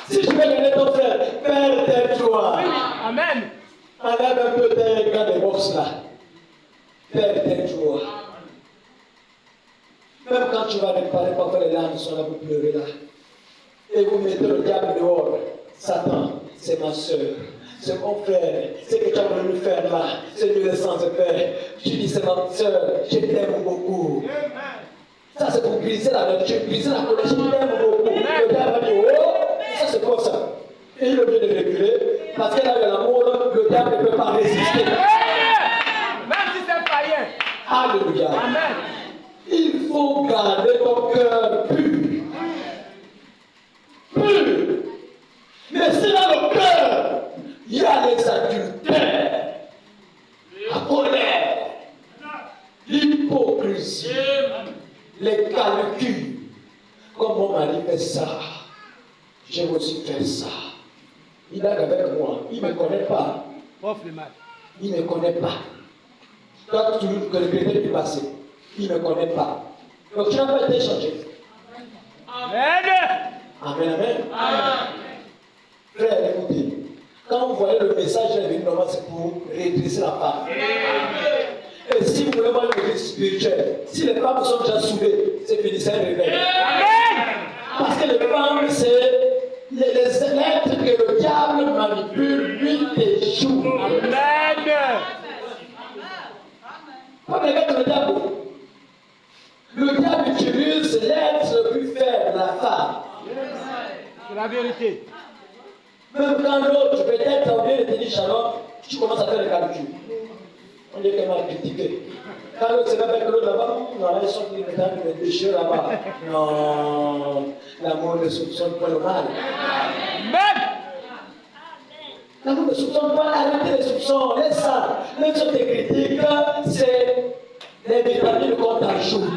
[SPEAKER 1] Si tu veux gagner ton frère, perds tes joies.
[SPEAKER 3] Amen.
[SPEAKER 1] Enlève un peu tes gants de boxe là. Perds tes joies. Même quand tu vas réparer, parfois les larmes sont là, vous pleurez là. Et vous mettez le diable dehors. Satan, c'est ma soeur. C'est mon frère, c'est que tu as voulu faire là, c'est lui le sang de père. Tu dis, c'est ma soeur, je t'aime beaucoup. Ça, c'est pour briser la nature, briser la colère, je t'aime beaucoup. Le diable va dire, oh, ça c'est comme ça. Et il est obligé de réguler, parce que là, il y a l'amour, le diable ne peut pas résister.
[SPEAKER 3] Même si c'est païen.
[SPEAKER 1] Alléluia.
[SPEAKER 3] Amen.
[SPEAKER 1] Il faut garder ton cœur pur. Pur. Mais si dans le cœur, il y a les adultères, la colère, l'hypocrisie, les calculs. Comme mon mari fait ça, j'ai aussi fait ça. Il est avec moi, il ne me connaît pas. Il ne me connaît pas. Toi, tu le connais du passé. Il ne me connaît pas. Donc tu n'as pas été changé.
[SPEAKER 3] Amen.
[SPEAKER 1] Amen, amen. Frère, écoutez. Quand vous voyez le message de l'évêque, normalement c'est pour redresser la femme. Et si vous voulez voir une église spirituelle, si les femmes sont déjà soudées, c'est fini, c'est un réveil. Parce que les femmes, c'est les êtres que le diable manipule, lui échoue.
[SPEAKER 3] Amen.
[SPEAKER 1] Comme les gars de le diable. Le diable utilise l'être le plus faible, la femme.
[SPEAKER 3] C'est la vérité.
[SPEAKER 1] Même quand l'autre, peut-être, au lieu de te dire Shalom, tu commences à faire le calcul. On dit qu'elle m'a critiqué. Quand l'autre se met avec l'autre là-bas, non, là, ils sont pris les déchets là-bas. Non, l'amour ne soupçonne pas le mal.
[SPEAKER 3] Amen.
[SPEAKER 1] L'amour ne soupçonne pas, arrêtez les soupçons, laisse ça. Même si on te critique, c'est les vitamines qu'on t'ajoute.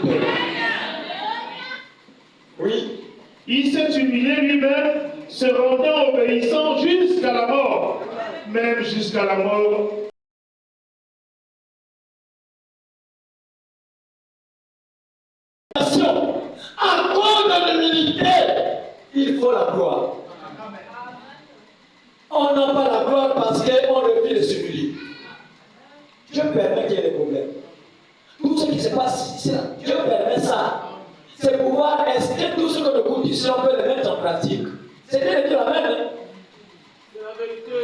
[SPEAKER 1] Oui.
[SPEAKER 2] Il s'est humilié lui-même, se rendant obéissant jusqu'à la mort, même jusqu'à la mort.
[SPEAKER 1] À cause de l'humilité, il faut la gloire. On n'a pas la gloire parce qu'on refuse de s'humilier. Dieu permet qu'il y ait des problèmes. Tout ce qui se passe ici, Dieu permet ça. C'est pouvoir inscrire tout ce que nous écoute ici, on peut le mettre en pratique. C'est bien de dire Amen.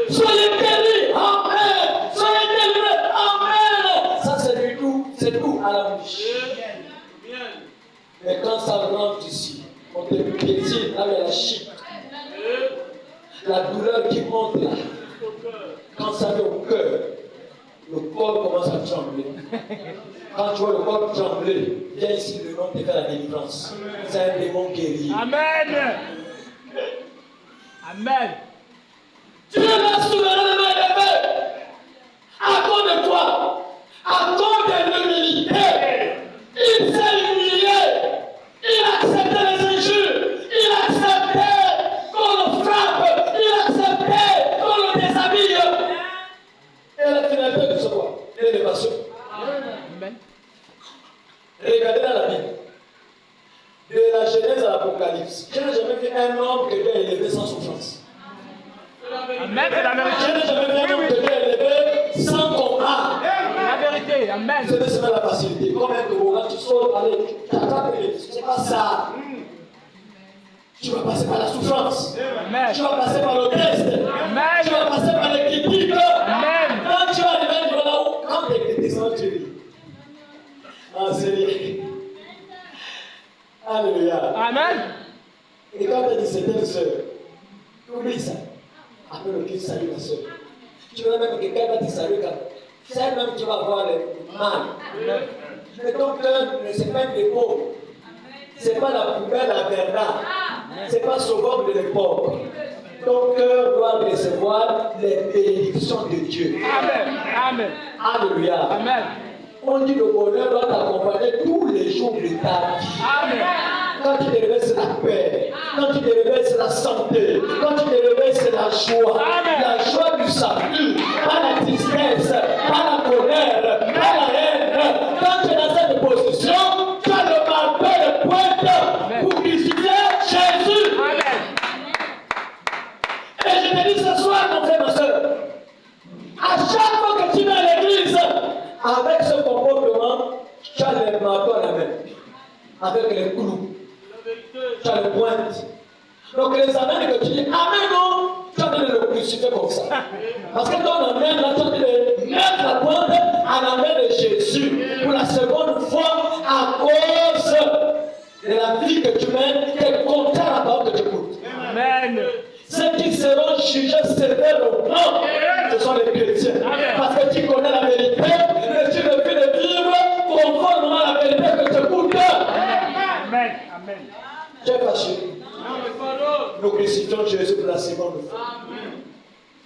[SPEAKER 1] Soyez bénis, Amen. Soyez délivrés, Amen. Ça c'est tout à la bouche. Mais quand ça rentre ici, on te piétine, là il y a la chute. La douleur qui monte là, quand ça vient au cœur, le corps commence à trembler. Quand tu vois le corps trembler, viens ici, le nom te fait la délivrance. C'est un démon guerrier.
[SPEAKER 3] Amen. Amen.
[SPEAKER 1] Dieu l'a souverainement élevé. À cause de toi, à cause de l'humilité, il s'est humilié. Il a accepté les injures. Il a accepté qu'on le frappe. Il a accepté qu'on le déshabille. Et la finalité de ce quoi? L'élévation.
[SPEAKER 3] Amen.
[SPEAKER 1] Regardez dans la Bible. De la Genèse à l'Apocalypse. Je n'ai jamais vu un homme que Dieu a élevé sans souffrance.
[SPEAKER 3] Amen, c'est la vérité.
[SPEAKER 1] Je n'ai jamais vu un homme que Dieu a élevé sans combat.
[SPEAKER 3] La vérité, amen.
[SPEAKER 1] Ce n'est pas la facilité. Comme un toboggan, tu sautes, allez, tu attrapes les. C'est pas ça. Tu vas passer par la souffrance.
[SPEAKER 3] Amen.
[SPEAKER 1] Tu vas passer par le test.
[SPEAKER 3] Amen.
[SPEAKER 1] Tu vas passer par les critiques.
[SPEAKER 3] Amen.
[SPEAKER 1] Quand tu vas arriver à niveau là-haut, quand tu es descendu, tu dis ah Seigneur. Alléluia.
[SPEAKER 3] Amen.
[SPEAKER 1] Et quand tu as dit c'était une soeur, oublie ça. Après le Christ, salut ma soeur. Tu vas même que quelqu'un va te saluer quand c'est même tu vas avoir le mal. Mais ton cœur, ce n'est pas un dépôt. Ce n'est pas la poubelle à Bernard. Ce n'est pas sauveur de l'époque. Ton cœur doit recevoir les bénédictions de Dieu.
[SPEAKER 3] Amen. Amen.
[SPEAKER 1] Alléluia.
[SPEAKER 3] Amen.
[SPEAKER 1] On dit le bonheur doit t'accompagner tous les jours de ta vie.
[SPEAKER 3] Amen.
[SPEAKER 1] Quand tu te réveilles, c'est la paix. Quand tu te réveilles, c'est la santé. Quand tu te réveilles, c'est la joie.
[SPEAKER 3] Amen.
[SPEAKER 1] La joie du salut. Pas la tristesse, pas la colère, pas la haine. Quand tu es dans cette position, tu as le marteau de pointe pour visiter Jésus.
[SPEAKER 3] Amen.
[SPEAKER 1] Et je te dis ce soir, mon frère, ma soeur, à chaque fois que tu viens à l'église, avec ce comportement, tu as les marteaux à la main, avec les clous. Tu as le pointe. Donc les amènes que tu dis, Amen, non, tu as donné le crucifix comme ça. Parce que ton amène, là, tu as de mettre la pointe à la main de Jésus pour la seconde fois à cause de la vie que tu mènes qui est contraire à la parole que tu écoutes.
[SPEAKER 3] Amen.
[SPEAKER 1] Ceux qui seront jugés sévèrement, ce sont les chrétiens. Parce que tu connais la vérité, mais tu refuses de vivre conformément à la vérité que tu écoutes.
[SPEAKER 3] Amen. Amen.
[SPEAKER 1] Tu es fâché. Nous crucifions Jésus pour la seconde fois.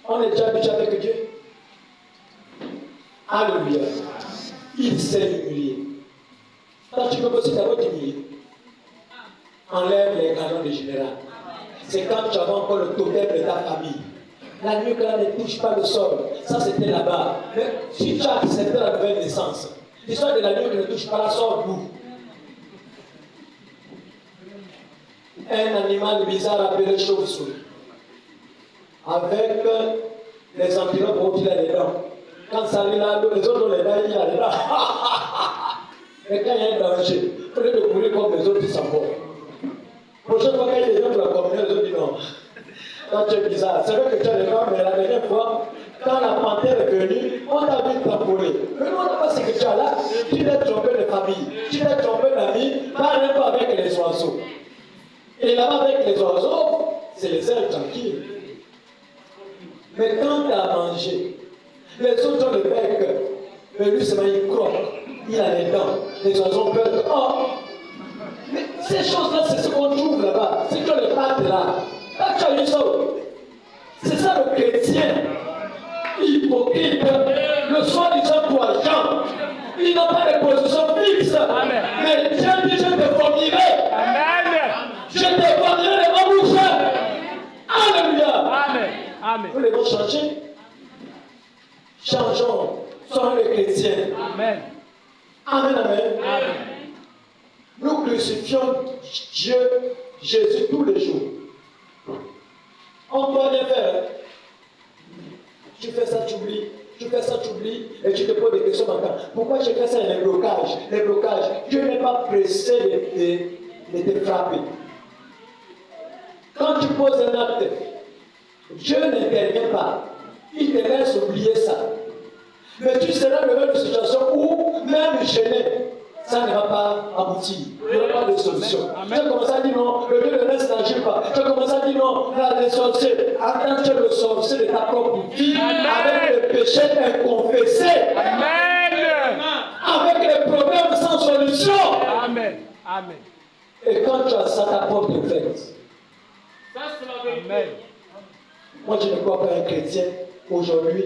[SPEAKER 1] On est déjà habitué avec Dieu. Alléluia. Il s'est humilié. Quand tu peux aussi d'abord t'humilier. Enlève les canons de général. C'est quand tu avais encore le totem de ta famille. La nuque là ne touche pas le sol. Ça c'était là-bas. Mais si tu as accepté la nouvelle naissance, l'histoire de la nuque ne touche pas la sort d'où? Un animal bizarre appelé chauve-souris. Avec les antilopes où il a les dents. Quand ça arrive là, les autres ont les dents, il a les dents. Mais quand il y a un danger, au lieu de courir comme les autres, ils s'en vont. Prochaine fois, quand il y a des gens pour la communion, les autres disent non. Quand tu es bizarre, c'est vrai que tu as les dents, mais la dernière fois, quand la panthère est venue, on t'a vu tamponner. Mais nous, on n'a pas ce que tu as là. Tu t'es trompé de famille, tu t'es trompé d'amis, parle pas avec les oiseaux. Et là-bas, avec les oiseaux, c'est les ailes tranquilles. Mais quand tu as mangé, les autres ont le bec, mais lui, c'est il croque, il a les dents, les oiseaux ont peur. Oh! Mais ces choses-là, c'est ce qu'on trouve là-bas. C'est que les pattes là. Là, tu as eu ça. C'est ça le chrétien. Hypocrite. Le soi-disant croyant. Il n'a pas de position fixe.
[SPEAKER 3] Amen.
[SPEAKER 1] Mais Dieu dit, je te formerai.
[SPEAKER 3] Amen.
[SPEAKER 1] Je te formerai de ma bouche. Alléluia.
[SPEAKER 3] Amen. Amen.
[SPEAKER 1] Nous devons changer. Changeons. Soyons les chrétiens.
[SPEAKER 3] Amen.
[SPEAKER 1] Amen, amen.
[SPEAKER 3] Amen.
[SPEAKER 1] Nous crucifions Dieu, Jésus tous les jours. On doit rien faire. Tu fais ça, tu oublies. Tu fais ça, tu oublies. Et tu te poses des questions maintenant. Pourquoi je fais ça? Les blocages. Les blocages. Dieu n'est pas pressé de te frapper. Quand tu poses un acte, Dieu n'intervient pas. Il te laisse oublier ça. Mais tu seras dans une situation où, même gêné, ça ne va pas aboutir. Il n'y aura pas de solution. Tu as commencé à dire non, le Dieu de l'Est n'agit pas. Tu as commencé à dire non, les sorciers. Attends, tu es le sorcier de ta propre vie, avec les péchés inconfessés.
[SPEAKER 3] Amen.
[SPEAKER 1] Avec les problèmes sans solution.
[SPEAKER 3] Amen. Amen.
[SPEAKER 1] Et quand tu as ça, ta porte est faite.
[SPEAKER 4] Ça, c'est la vérité.
[SPEAKER 3] Amen.
[SPEAKER 1] Moi, je ne crois pas un chrétien aujourd'hui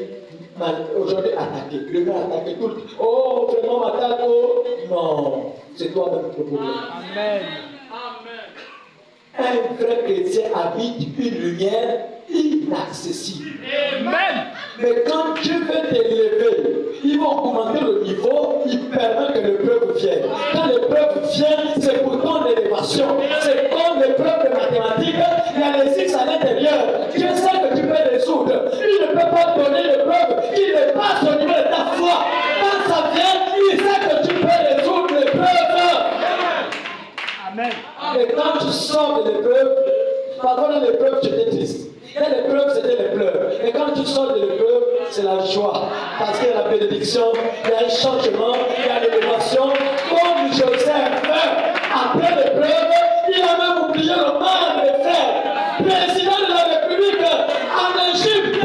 [SPEAKER 1] attaqué. Le gars attaqué tout le temps. Oh, vraiment m'attaque. Oh. Non, c'est toi-même le problème.
[SPEAKER 3] Amen.
[SPEAKER 4] Amen.
[SPEAKER 1] Un vrai chrétien habite une lumière inaccessible.
[SPEAKER 3] Amen.
[SPEAKER 1] Mais quand Dieu veut t'élever, il va augmenter le niveau, il permet que l'épreuve vienne. Quand l'épreuve vient, c'est pour ton élévation. C'est comme l'épreuve de mathématiques, il y a les X à l'intérieur. Dieu sait que tu peux résoudre. Il ne peut pas donner l'épreuve, il n'est pas au niveau de ta foi. Quand ça vient, il sait que tu peux résoudre l'épreuve.
[SPEAKER 3] Amen.
[SPEAKER 1] Et quand tu sors de l'épreuve, parfois dans l'épreuve, tu étais triste. Dans l'épreuve, c'était les pleurs. Et quand tu sors de l'épreuve, c'est la joie. Parce qu'il y a la bénédiction, il y a un changement, il y a l'élévation. Comme Joseph, après l'épreuve, il a même oublié le mal de faire. Président de la République en Égypte.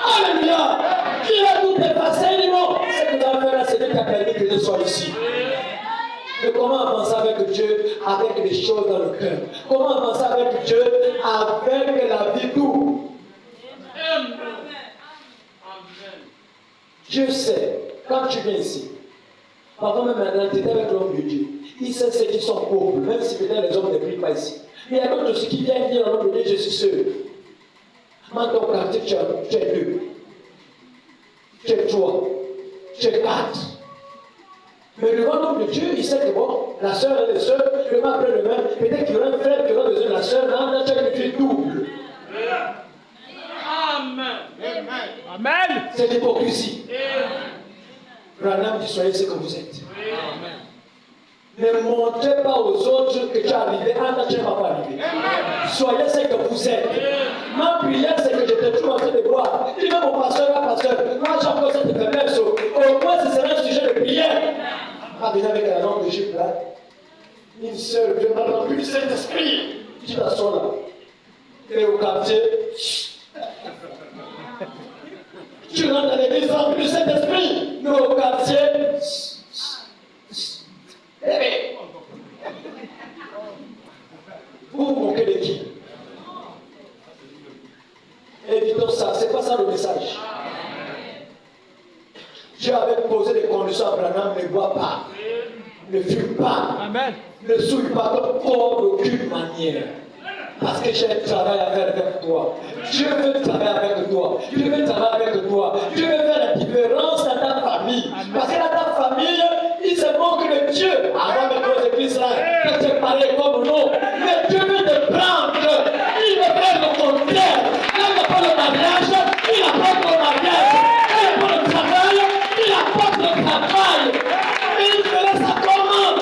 [SPEAKER 1] Alléluia. Il a tout effacé. Il dit non, ce que nous avons fait là, c'est Dieu qui a permis que je sois ici. Mais comment avancer avec Dieu avec les choses dans le cœur? Comment avancer avec Dieu avec la vie douce?
[SPEAKER 4] Amen.
[SPEAKER 1] Dieu sait, quand tu viens ici, parfois même maintenant, tu es avec l'homme de Dieu. Il sait ceux qui sont pauvres, même si peut-être les hommes ne prient pas ici. Mais il y a d'autres aussi qui viennent dire à l'homme de Dieu, je suis seul. Dans ton quartier, tu es deux. Tu es trois. Tu es quatre. Mais devant l'homme de Dieu, il sait que bon, la sœur elle est seule, le main après le main, peut-être qu'il y aura un frère qui aura besoin de la sœur, là, tu as une fille double.
[SPEAKER 4] Amen.
[SPEAKER 3] Amen.
[SPEAKER 1] C'est l'hypocrisie. Branham dit, soyez ce que vous êtes. Ne montrez pas aux autres que tu es arrivé, là, tu n'es pas arrivé. Soyez ce que vous êtes. Ma prière, c'est que j'étais toujours en train de voir. Dis même au pasteur, moi j'ai encore cette faiblesse. Au moins, ce serait un sujet de prière. Ah, bien avec la langue d'Égypte là. Une seule, Dieu m'a rempli du Saint-Esprit. Tu t'assois là. Et au quartier, tu rentres dans l'église rempli du Saint-Esprit. Mais au quartier, vous vous moquez de qui? Évitons ça, c'est pas ça le message. Dieu avait posé des conditions à Abraham, ne bois pas, ne fume pas,
[SPEAKER 3] Amen.
[SPEAKER 1] ne souille pas ton corps d'aucune manière. Parce que j'ai un travail à faire avec toi. Dieu veut travailler avec toi. Dieu veut travailler avec toi. Dieu veut faire la différence dans ta famille. Parce que dans ta famille, il se moque de Dieu. Avant de nos églises là, que tu parlais comme nous. Mais Dieu veut te prendre. Il veut faire le contraire. Il n'a pas le mariage, il apporte le mariage. Il n'a pas le travail, il apporte le travail. Et il ferait ça comment?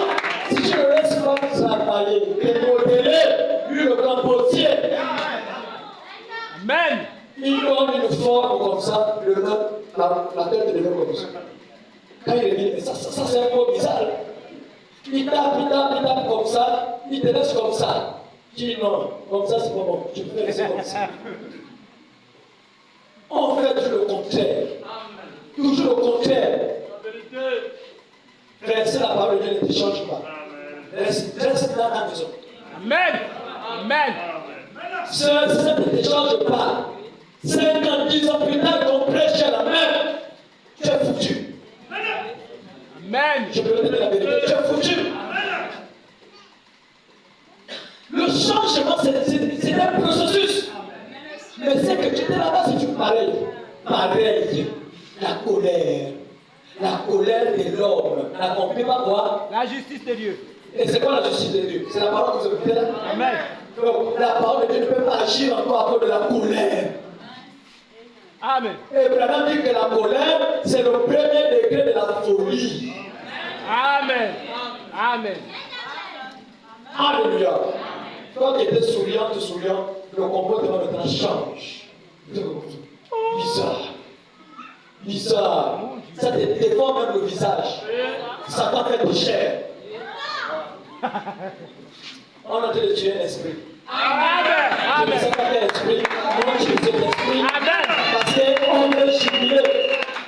[SPEAKER 1] Si je ne laisse pas travailler, démodeler, lui le grand potier.
[SPEAKER 3] Amen.
[SPEAKER 1] Il donne une forme comme ça, la tête devient comme ça. Quand il revient, mais ça c'est un peu bizarre. Il tape comme ça, il te laisse comme ça. Tu dis non, comme ça c'est pas bon, je peux laisser comme ça. On fait toujours le contraire. Toujours le contraire. Reste la parole de Dieu ne te change pas. Reste dans ta maison.
[SPEAKER 3] Amen. Amen.
[SPEAKER 1] Ça ne te change pas. 5 ans, 10 ans plus tard, ton prêche à la même, tu es foutu.
[SPEAKER 3] Amen.
[SPEAKER 1] Je peux te dire la vérité, tu es foutu. Le changement, c'est un processus. Mais c'est que tu étais là-bas, si tu pareil. La colère, La colère de l'homme n'accomplit pas quoi?
[SPEAKER 3] La justice de Dieu.
[SPEAKER 1] Et c'est quoi la justice de Dieu? C'est la parole que vous écoutez là?
[SPEAKER 3] Amen.
[SPEAKER 1] Donc, la parole de Dieu ne peut pas agir encore à cause de la colère.
[SPEAKER 3] Amen.
[SPEAKER 1] Et Branham dit que la colère, c'est le premier degré de la folie.
[SPEAKER 3] Amen. Amen.
[SPEAKER 1] Alléluia. Toi qui étais souriant, le comportement maintenant change. Bizarre. Bizarre. Ça te déforme même le visage. Ça t'a fait de chair. On a de tuer l'esprit.
[SPEAKER 3] Amen.
[SPEAKER 1] Je ne sais pas quel esprit. Moi, je sais l'esprit.
[SPEAKER 3] Amen.
[SPEAKER 1] Parce qu'on veut jubiler.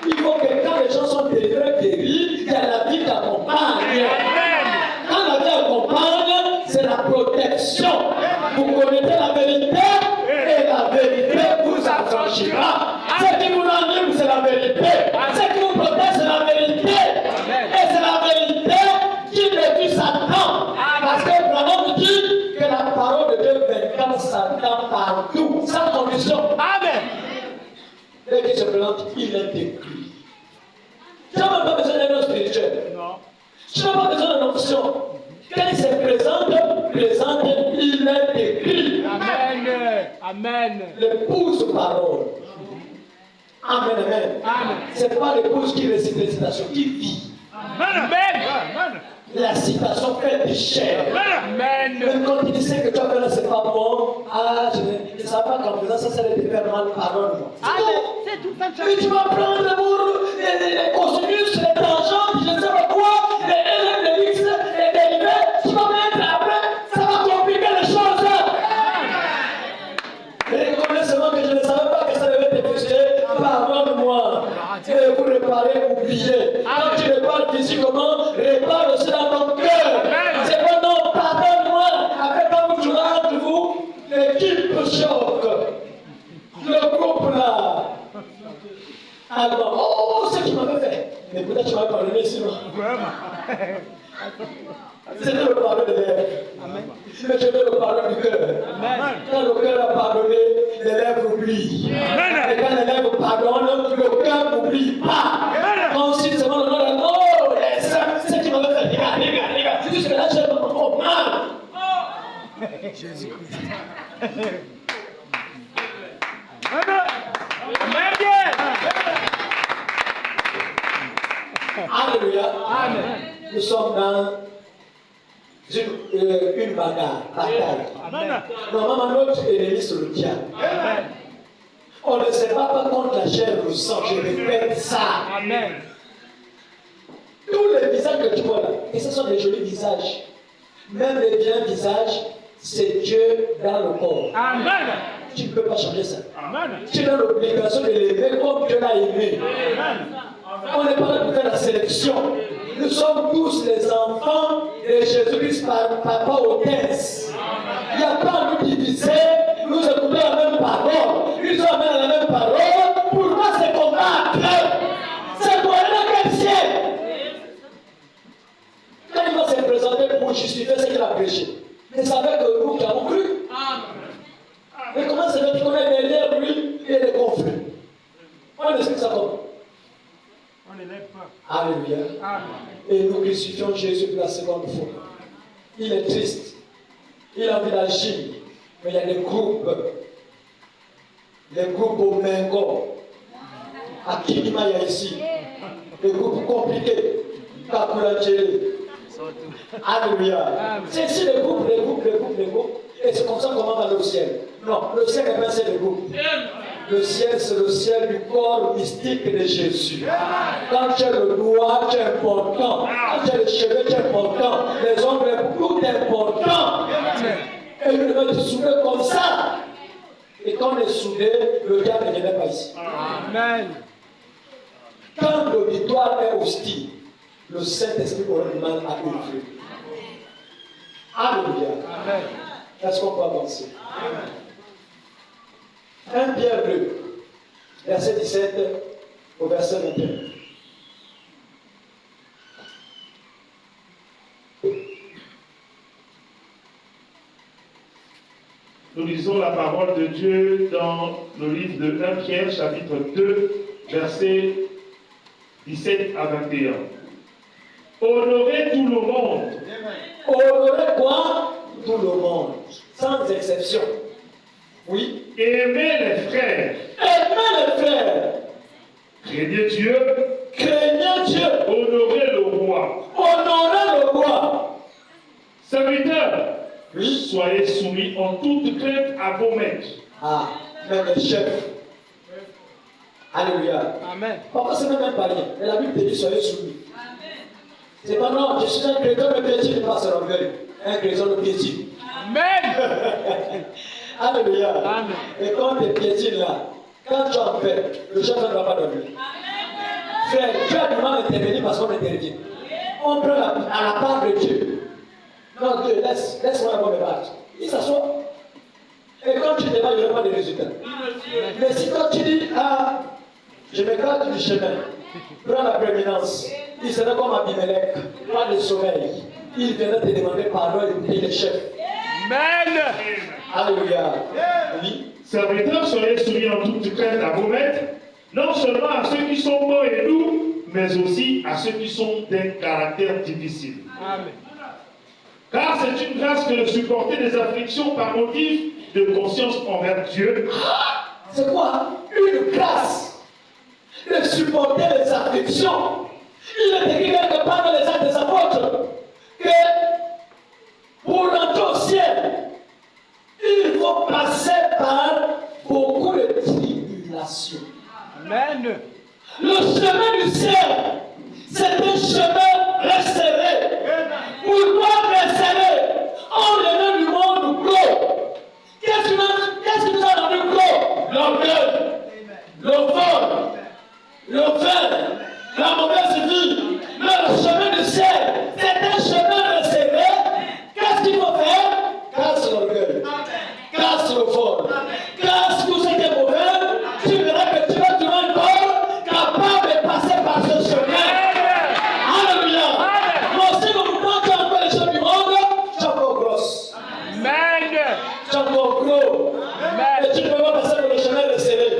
[SPEAKER 1] Il faut que quand les gens sont délivrés, guéris, il y a la vie qui accompagne.
[SPEAKER 3] Amen.
[SPEAKER 1] Quand la vie accompagne, c'est la protection. Vous connaissez la vérité et la vérité vous affranchira. Ce qui vous anime, c'est la vérité. Ce qui vous protège, c'est la vérité. Et c'est la vérité qui détruit Satan. Parce que Branham dit que la parole de Dieu vaincra Satan partout, sans condition.
[SPEAKER 3] Amen.
[SPEAKER 1] Dès qu'il se présente, il est détruit. Tu n'as même pas besoin d'un homme spirituel.
[SPEAKER 3] Non.
[SPEAKER 1] Tu n'as pas besoin d'une option. Quand il se présente, il est détruit.
[SPEAKER 3] Amen. Amen.
[SPEAKER 1] L'épouse parole. Amen, amen.
[SPEAKER 3] Amen.
[SPEAKER 1] C'est pas l'épouse qui récite les citations, qui vit.
[SPEAKER 3] Amen.
[SPEAKER 1] La citation fait des chair.
[SPEAKER 3] Amen.
[SPEAKER 1] Même quand il dit ce que tu as fait là, c'est pas bon. Ah, je ne savais pas qu'en faisant ça, ça allait te faire mal. Pardonne-moi.
[SPEAKER 3] C'est tout ça.
[SPEAKER 1] Mais tu vas prendre pour les cosinus, les tangentes, je ne sais pas quoi, les X, les dérivés. Tu vas mettre après, ça va compliquer les choses. Reconnais seulement que je ne savais pas que ça devait te frustrer. Pardonne-moi. Et vous réparez, oubliez. Quand tu répares physiquement, répare aussi dans ton cœur. C'est bon, non, pardonne-moi. Après, quand vous jouez entre vous, l'équipe choque. Le groupe là. Alors, oh, ce qu'il m'avait fait. Mais peut-être tu m'avais pardonné sinon. C'était le pardon de lèvres. Mais je veux le pardon du cœur. Quand le cœur a pardonné, les lèvres oublient. Et quand les lèvres pardonnent, le cœur n'oublie pas. Quand si c'est mon nom, oh, ce qui m'avait fait, regarde. Jusque là, j'ai encore mal.
[SPEAKER 3] Jésus-Christ.
[SPEAKER 1] Alléluia.
[SPEAKER 3] Amen.
[SPEAKER 1] Nous sommes dans une bagarre, bataille.
[SPEAKER 3] Amen.
[SPEAKER 1] Normalement, notre ennemi, c'est le diable.
[SPEAKER 3] Amen.
[SPEAKER 1] On ne se bat pas contre la chair ou le sang. Je répète ça.
[SPEAKER 3] Amen.
[SPEAKER 1] Tous les visages que tu vois là, et ce sont des jolis visages. Même les vieux visages, c'est Dieu dans le corps.
[SPEAKER 3] Amen.
[SPEAKER 1] Tu ne peux pas changer ça.
[SPEAKER 3] Amen.
[SPEAKER 1] Tu as l'obligation de l'aimer comme Dieu l'a aimé.
[SPEAKER 3] Amen.
[SPEAKER 1] On n'est pas là pour faire la sélection. Nous sommes tous les enfants de Jésus-Christ par papa hôtesse. Il n'y a pas à nous diviser. Nous écoutons la même parole. Ils ont amené la même parole. Pourquoi c'est combattre? C'est pour aller dans quel ciel? Quand il va se présenter pour justifier ce qu'il a prêché, mais c'est avec nous qui avons cru. Mais comment ça veut dire qu'on est derrière lui et les conflits? On explique ça comment?
[SPEAKER 3] On n'élève pas.
[SPEAKER 1] Alléluia.
[SPEAKER 3] Amen.
[SPEAKER 1] Et nous crucifions Jésus pour la seconde fois. Il est triste. Il a envie d'agir. Mais il y a des groupes. Les groupes au Mengo. À Kinimaya ici. Des groupes compliqués. Kakulanjeri. Alléluia. C'est ici les groupes. Et c'est comme ça qu'on va aller au ciel. Non, le ciel n'est pas un seul groupe. Le ciel, c'est le ciel du corps mystique de Jésus. Quand tu as le doigt, tu es important. Quand tu as les cheveux, tu es important. Les ongles, tout est important. Et nous devons être soudés comme ça. Et quand on est soudés, le diable ne vient pas ici.
[SPEAKER 3] Amen.
[SPEAKER 1] Quand l'auditoire est hostile, le Saint-Esprit aura du mal à œuvrer. Alléluia.
[SPEAKER 3] Amen.
[SPEAKER 1] Est-ce qu'on peut avancer? 1 Pierre 2, verset 17 au verset 21.
[SPEAKER 2] Nous lisons la parole de Dieu dans le livre de 1 Pierre, chapitre 2, verset 17 à 21. Honorez tout le monde.
[SPEAKER 1] Honorez quoi? Tout le monde, sans exception. Oui.
[SPEAKER 2] Aimez les frères.
[SPEAKER 1] Aimez les frères.
[SPEAKER 2] Craignez Dieu.
[SPEAKER 1] Craignez Dieu.
[SPEAKER 2] Honorez le roi.
[SPEAKER 1] Honorez le roi.
[SPEAKER 2] Serviteurs,
[SPEAKER 1] Oui.
[SPEAKER 2] soyez soumis en toute crainte à vos maîtres.
[SPEAKER 1] Ah, même les chefs. Alléluia.
[SPEAKER 3] Amen.
[SPEAKER 1] Pourquoi c'est même pas rien? Mais la Bible dit soyez soumis. C'est pas non, je suis un chrétien, le piétine ne pas se l'orgueil. Un chrétien le piétine.
[SPEAKER 3] Amen.
[SPEAKER 1] Alléluia.
[SPEAKER 3] Amen.
[SPEAKER 1] Et quand tu es piétine là, quand tu en fais, le chef ne va pas dormir. Frère, tu as du mal à intervenir parce qu'on intervient. On prend à la part de Dieu. Non, Dieu, laisse-moi avoir me battre. Il s'assoit. Et quand tu démarres, il n'y aura pas de résultat. Mais si quand tu dis, ah, je m'écarte du chemin, prends la prééminence, il serait comme Abimelech, pas de sommeil. Il viendra te demander pardon et il est chef.
[SPEAKER 3] Amen.
[SPEAKER 1] Alléluia. Oui.
[SPEAKER 2] Serviteurs, soyez soumis en toute crainte à vos maîtres, non seulement à ceux qui sont bons et doux, mais aussi à ceux qui sont d'un caractère difficile.
[SPEAKER 3] Amen.
[SPEAKER 2] Car c'est une grâce que de supporter des afflictions par motif de conscience envers Dieu.
[SPEAKER 1] C'est quoi? Une grâce de supporter les afflictions. Il est écrit quelque part dans les Actes des Apôtres que pour entrer au ciel, il faut passer par beaucoup de tribulations.
[SPEAKER 3] Amen.
[SPEAKER 1] Le chemin du ciel, c'est un chemin resserré. Pourquoi resserré? On le nom du monde gros. Qu'est-ce qui nous a rendu gros? L'orgueil, le vol, le vin, la mauvaise vie. Mais le chemin du ciel, c'est un chemin resserré. Qu'est-ce qu'il faut faire? Casse l'orgueil, casse le vol, casse tout ce qui est mauvais. Tu verras que tu vas trouver un corps capable de passer par ce chemin. Alléluia. Moi aussi, quand tu as fait les choses du monde, tu es encore grosse.
[SPEAKER 3] Amen.
[SPEAKER 1] Tu es encore gros. Et tu ne peux pas passer par le chemin resserré.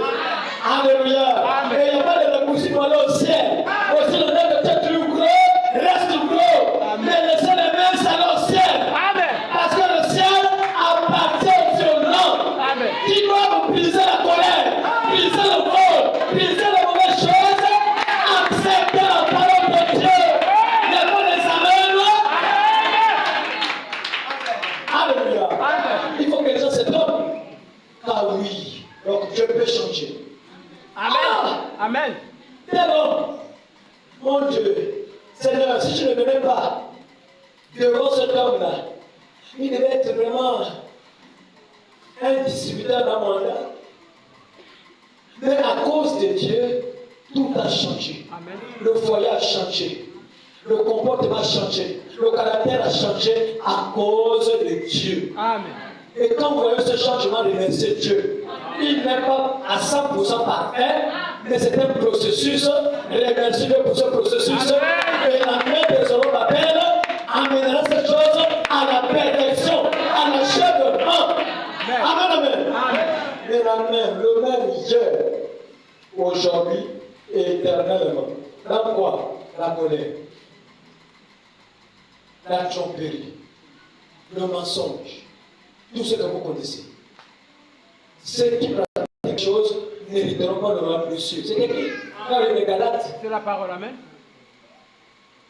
[SPEAKER 1] Alléluia. Et il n'y a pas de raccourci pour aller au ciel. Aussi, le temps que tu es toujours gros, reste gros. Mais laissez les mains, c'est aller au ciel.
[SPEAKER 3] Amen.
[SPEAKER 1] Parce que le ciel appartient aux violents.
[SPEAKER 3] Amen.
[SPEAKER 1] Qui doivent briser la colère, briser le vol, briser les mauvaises choses, accepter la parole de Dieu. Les mots des amens. Alléluia. Il faut que les gens se trompent. Ah oui, donc Dieu peut changer.
[SPEAKER 3] Amen. Amen.
[SPEAKER 1] Dès lors, mon Dieu, Seigneur, si je ne venais pas devant cet homme-là, il devait être vraiment un distributeur dans mon âme. Mais à cause de Dieu, tout a changé.
[SPEAKER 3] Amen.
[SPEAKER 1] Le foyer a changé. Le comportement a changé. Le caractère a changé à cause de Dieu.
[SPEAKER 3] Amen.
[SPEAKER 1] Et quand vous voyez ce changement, remerciez Dieu. Il n'est pas à 100% parfait, mais c'est un processus. Remerciez Dieu pour ce processus. Et la main de Zorobabel amènera cette chose à la perfection, à l'achèvement. Amen, amen. Mais la main, le même hier, aujourd'hui et éternellement. Dans quoi? La colère, la tromperie, le mensonge, tout ce que vous connaissez. Ceux qui pratiquent quelque chose n'hériteront pas le royaume des cieux. C'est écrit dans les Galates.
[SPEAKER 3] C'est la parole. Amen.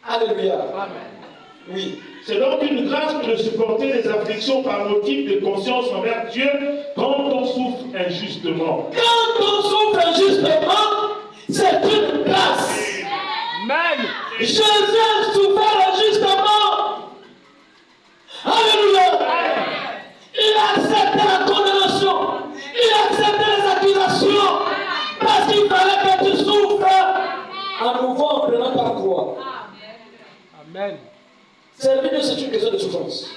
[SPEAKER 1] Alléluia.
[SPEAKER 3] Amen.
[SPEAKER 1] Oui.
[SPEAKER 2] C'est donc une grâce que de supporter les afflictions par motif de conscience envers Dieu quand on souffre injustement.
[SPEAKER 1] Quand on souffre injustement, c'est une grâce.
[SPEAKER 3] Amen.
[SPEAKER 1] Jésus a souffert injustement. Alléluia. Il a accepté la condamnation. Il a accepté les accusations. Parce qu'il fallait que tu souffres à nouveau en prenant ta croix.
[SPEAKER 3] Amen.
[SPEAKER 1] Servir Dieu, c'est une question de souffrance.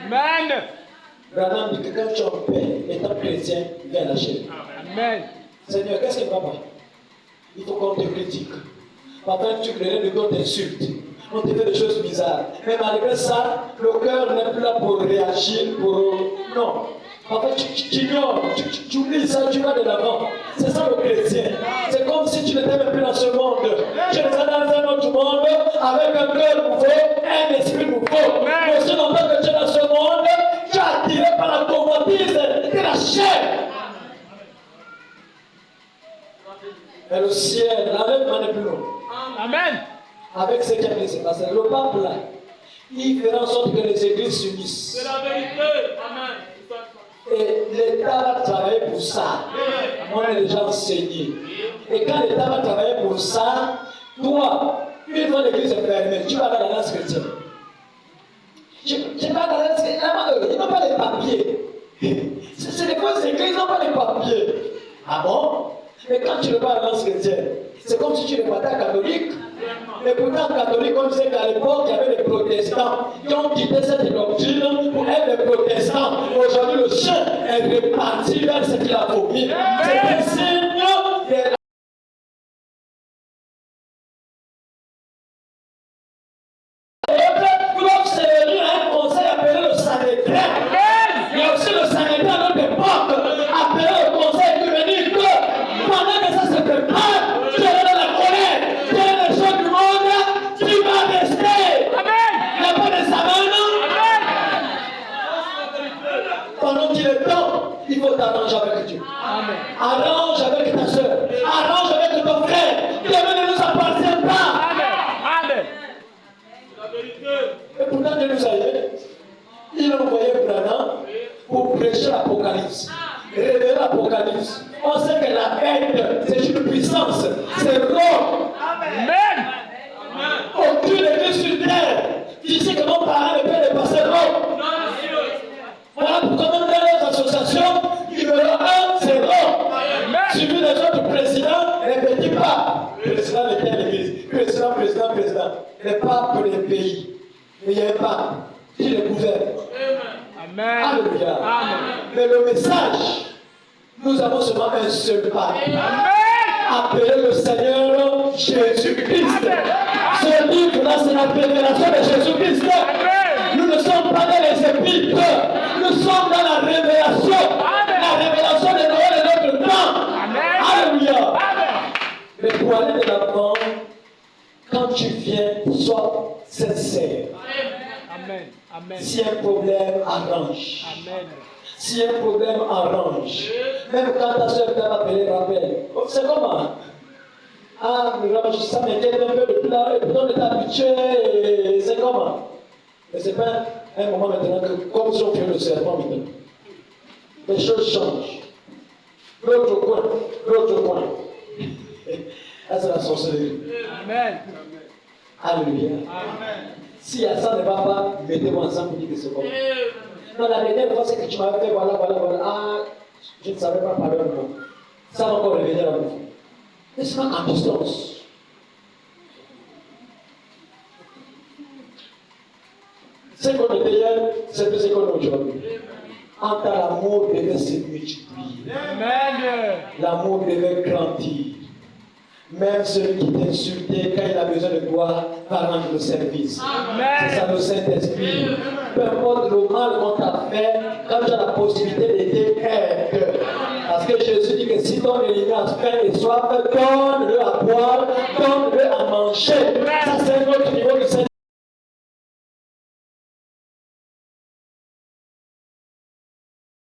[SPEAKER 3] Amen.
[SPEAKER 1] Branham dit que quand tu es en paix, étant chrétien, viens lâcher.
[SPEAKER 3] Amen.
[SPEAKER 1] Seigneur, qu'est-ce qui ne va pas? Il faut qu'on te critique. Parfois, tu crées de d'autres insultes. On te fait des choses bizarres. Mais malgré ça, le cœur n'est plus là pour réagir, pour... Non. En fait, tu ignores, tu oublies ça, tu vas de l'avant. C'est ça le chrétien. C'est comme si tu n'étais même plus dans ce monde. Tu étais dans un autre monde avec un cœur nouveau, un esprit nouveau. Mais aussi longtemps que tu es dans ce monde, tu es attiré par la convoitise de la chair. Et le ciel, la même manière plus loin.
[SPEAKER 3] Amen.
[SPEAKER 1] Avec ce qui a se passer. Le pape là, il fera en sorte que les églises s'unissent.
[SPEAKER 4] C'est la vérité. Amen.
[SPEAKER 1] Et l'État va travailler pour ça. On a déjà enseigné. Et quand l'État va travailler pour ça, toi, une fois l'église est fermée, tu vas dans la danse chrétienne. Tu vas dans la danse chrétienne. Ils n'ont pas les papiers. C'est des grosses églises, ils n'ont pas les papiers. Ah bon? Mais quand tu ne vas à la danse chrétienne, c'est comme si tu n'es pas catholique. Mais pourtant, catholique, on sait qu'à l'époque, il y avait des protestants qui ont quitté cette doctrine pour être des protestants. Aujourd'hui, le chien est reparti vers ce qu'il a vomi. C'est un signe de l'autre s'est réuni à un conseil appelé le Sanhédrin. Il y a aussi le Sanhédrin à notre époque, appelé le conseil œcuménique. Pendant que ça se prépare, tu es dans la colère, tu es dans les choses du monde, tu vas rester. Il n'y a pas d'examen. Pendant qu'il est temps, il faut t'arranger avec Dieu. Arrange avec ta soeur, arrange avec ton frère. Dieu ne nous appartient pas. Et pourtant Dieu nous a aidés. Il a envoyé Branham pour prêcher l'Apocalypse, révéler l'Apocalypse. On sait que la haine, c'est une puissance, c'est Rome.
[SPEAKER 3] Amen.
[SPEAKER 1] Aucune église sur terre. Tu sais que mon parent ne peut dépasser Rome. Voilà pourquoi même dans les associations, numéro 1, c'est Rome. Suivi des autres présidents, répétez pas. Président de quelle église? Président. Les papes pour les pays. Il y a un pape qui les gouverne.
[SPEAKER 3] Amen.
[SPEAKER 1] Alléluia.
[SPEAKER 3] Amen.
[SPEAKER 1] Mais le message, nous avons seulement un seul pape. Appelé le Seigneur Jésus-Christ. Ce livre-là, c'est la révélation de Jésus-Christ. Nous ne sommes pas dans les épîtres. Nous sommes dans la révélation. La révélation de Noël et notre temps. Alléluia. Mais pour aller de l'avant, quand tu viens, sois sincère.
[SPEAKER 3] Amen. Amen.
[SPEAKER 1] Si un problème, arrange.
[SPEAKER 3] Amen.
[SPEAKER 1] Si un problème, arrange. Même quand ta soeur t'a appelé, rappelle. C'est comment? Ah, mais ça m'inquiète un peu de là, et pourtant on est habitué, c'est comment? Mais c'est pas un moment maintenant que, comme si on fait le serment maintenant. Les choses changent. L'autre coin. Ah, c'est la sorcellerie.
[SPEAKER 3] Amen.
[SPEAKER 1] Alléluia.
[SPEAKER 3] Amen.
[SPEAKER 1] Si ça ne va pas, mettez-moi ensemble pour dire que c'est bon. Non, la dernière fois, c'est que tu m'avais fait voilà. Ah, je ne savais pas parler au nom. Ça va encore revenir à vous. N'est-ce pas en distance? Ce qu'on était hier, c'est plus ce qu'on est aujourd'hui. Entre l'amour devait se multiplier.
[SPEAKER 3] Amen.
[SPEAKER 1] L'amour devait grandir. Même celui qui t'insultait, quand il a besoin de toi, va rendre le service. C'est ça le Saint-Esprit. Peu importe le mal qu'on t'a fait, quand tu as la possibilité d'aider, aide. Parce que Jésus dit que si ton ennemi a faim et soif, donne-le à boire, donne-le à manger. Ça, c'est un autre niveau du Saint-Esprit.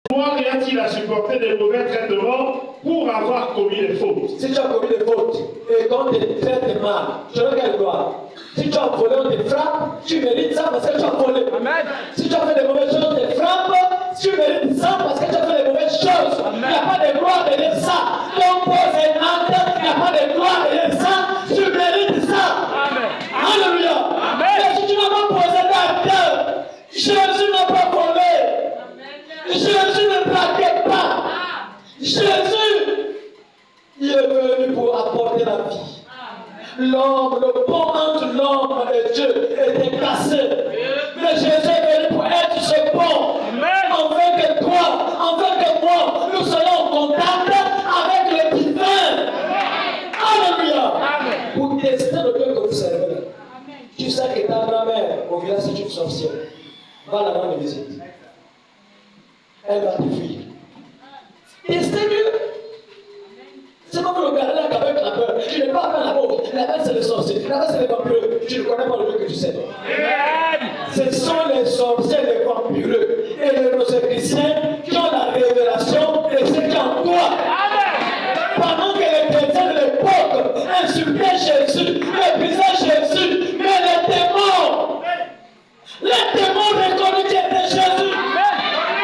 [SPEAKER 2] Pourquoi a-t-il à supporter des mauvais traitements pour avoir commis des fautes?
[SPEAKER 1] Si tu as commis des fautes et qu'on te traite mal, tu as quelle gloire? Si tu as volé, on te frappe, tu mérites ça parce que tu as volé.
[SPEAKER 3] Amen.
[SPEAKER 1] Si tu as fait des mauvaises choses, on te frappe, tu mérites ça parce que tu as fait des mauvaises choses. Il n'y a pas de gloire derrière ça. Ton pose un acte, il n'y a pas de gloire derrière ça. Tu mérites ça.
[SPEAKER 3] Amen.
[SPEAKER 1] Alléluia.
[SPEAKER 3] Amen.
[SPEAKER 1] Mais si tu n'as pas posé d'acte, Jésus n'a pas volé. Jésus ne braquait pas. Jésus, il est venu pour apporter la vie. L'homme, le pont entre l'homme et Dieu était cassé. Mais Jésus est venu pour être ce pont. Afin que toi, afin que moi, nous soyons en contact avec le divin. Alléluia. Pour tester le Dieu que vous servez. Tu sais que ta grand-mère au village c'est une sorcière. Va la rendre visite. Elle va te fuir. Là-bas, c'est les vampireux. Tu ne connais pas le Dieu que tu sais. Ce sont les sorciers, les vampireux et les rosicruciens qui ont la révélation de ce qui est en toi. Pendant que les chrétiens de l'époque insultaient Jésus, méprisaient Jésus, mais les démons reconnaissent qui était Jésus.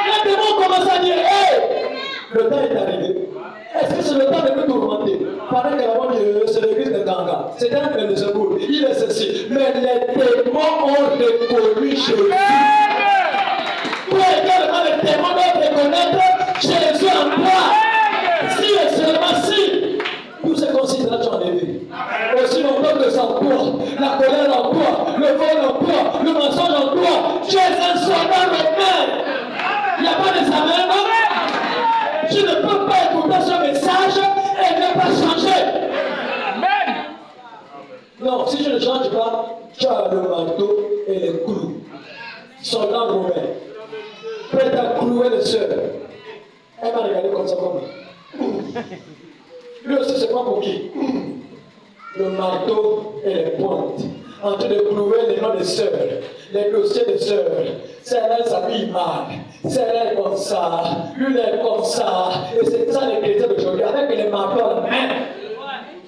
[SPEAKER 1] Les démons commencent à dire, hey, le temps est arrivé. Est-ce que c'est le temps de nous tourmenter? Pendant que la dit, c'est l'église de Ganga. C'est un peu de secours. Il est ceci. Mais les démons ont reconnu Jésus. Toi également, les démons doivent reconnaître Jésus en toi. Si et seulement si, tout ce qu'on citera, tu en enlevé. Aussi longtemps que ça en toi, la colère en toi, le vol en toi, le mensonge en toi, tu es un soldat romain. Il n'y a pas d'examen. Tu ne peux pas écouter ce message et ne pas changer. Amen. Non, si je ne change pas, tu as le marteau et les clous. Soldat romain. Prêt à clouer les sœurs. Elle m'a regardé comme ça, comme lui aussi, c'est pas pour qui? Le marteau et les pointes. En train de clouer les noms des sœurs, les dossiers des sœurs. Celle-là s'habille mal, celle-là est comme ça, lui est comme ça. Et c'est ça les chrétiens d'aujourd'hui, avec les marteaux à la main.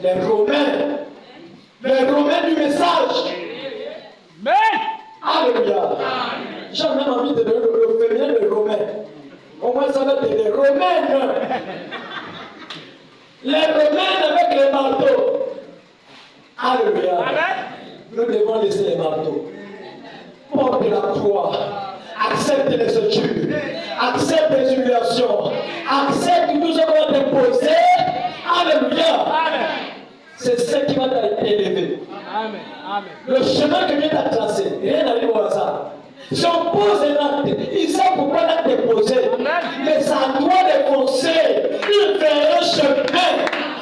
[SPEAKER 1] Les Romains du message. Alléluia. J'ai même envie de donner le féminin des Romains. Au moins ça va être des Romaines. Les Romaines avec les marteaux. Alléluia. Nous devons laisser les marteaux. Porte la croix. Accepte les études. Accepte les humiliations. Accepte tout ce qu'on va te poser. Alléluia. C'est ce qui va t'élever. Le chemin que Dieu t'a tracé, rien n'arrive au hasard. Si on pose un acte, il sait pourquoi l'acte est posé. Mais ça doit les foncer. Il fait un chemin.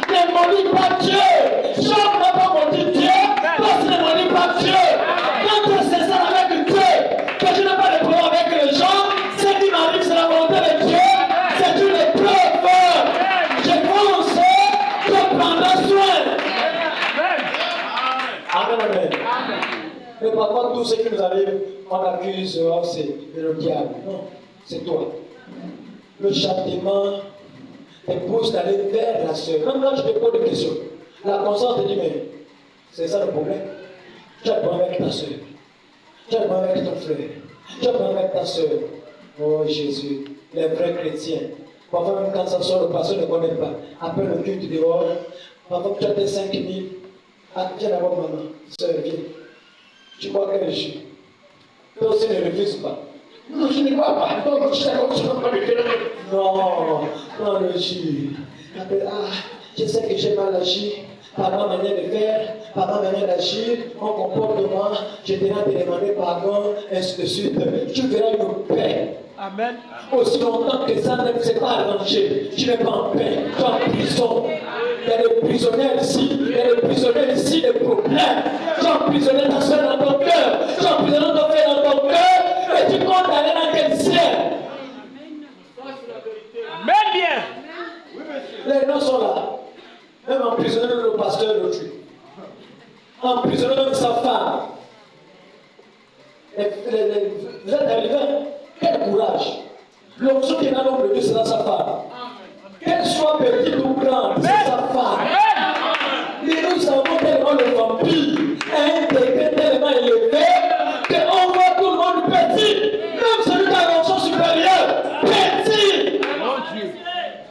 [SPEAKER 1] Ne maudis pas Dieu. Job n'a pas maudit Dieu. Toi, tu ne maudis pas Dieu. Quand tu es sincère avec Dieu, que je n'ai pas de problème avec les gens, ce qui m'arrive, c'est la volonté de Dieu. C'est une épreuve. Je pense que je prendrai soin. Amen. Mais parfois, tout ce qui nous arrive, on accuse, oh, c'est le diable. Non, c'est toi. Le châtiment te pousse d'aller vers la sœur. Même quand je te pose des questions, la conscience te dit, mais c'est ça le problème. Tu as le problème avec ta sœur. Tu as le problème avec ton frère. Tu as le problème avec ta sœur. Oh Jésus, les vrais chrétiens. Parfois, même quand ça sort, le pasteur ne connaît pas. Après le culte dehors, parfois tu as tes 5 000. Ah, viens d'abord, maman. Sœur, viens. Tu crois qu'elle est chute. Toi aussi ne refuse pas. Non, je ne crois pas. Non, je ne crois pas. Non, le jus. Je sais que j'ai mal agi par ma manière de faire, par ma manière d'agir, mon comportement. Je t'ai demandé pardon, ainsi de suite. Tu verras une paix.
[SPEAKER 3] Amen.
[SPEAKER 1] Aussi longtemps que ça ne s'est pas arrangé, tu n'es pas en paix, tu es en prison. Il y a des prisonniers ici, il y a des prisonniers ici, des problèmes. Tu es emprisonné ta soeur dans ton cœur, tu es emprisonné ton frère dans ton cœur, et tu comptes aller dans quel ciel?
[SPEAKER 3] Amen bien.
[SPEAKER 1] Les noms sont là. Même emprisonné le pasteur le tue. Emprisonné même sa femme. Vous êtes arrivés? Quel courage! L'option qui est dans l'homme de Dieu, c'est dans sa femme. Qu'elle soit petite ou grande, c'est sa femme. Et nous savons tellement le vampire est un degré tellement élevé qu'on voit tout le monde petit, même celui qui a une option supérieure, petit.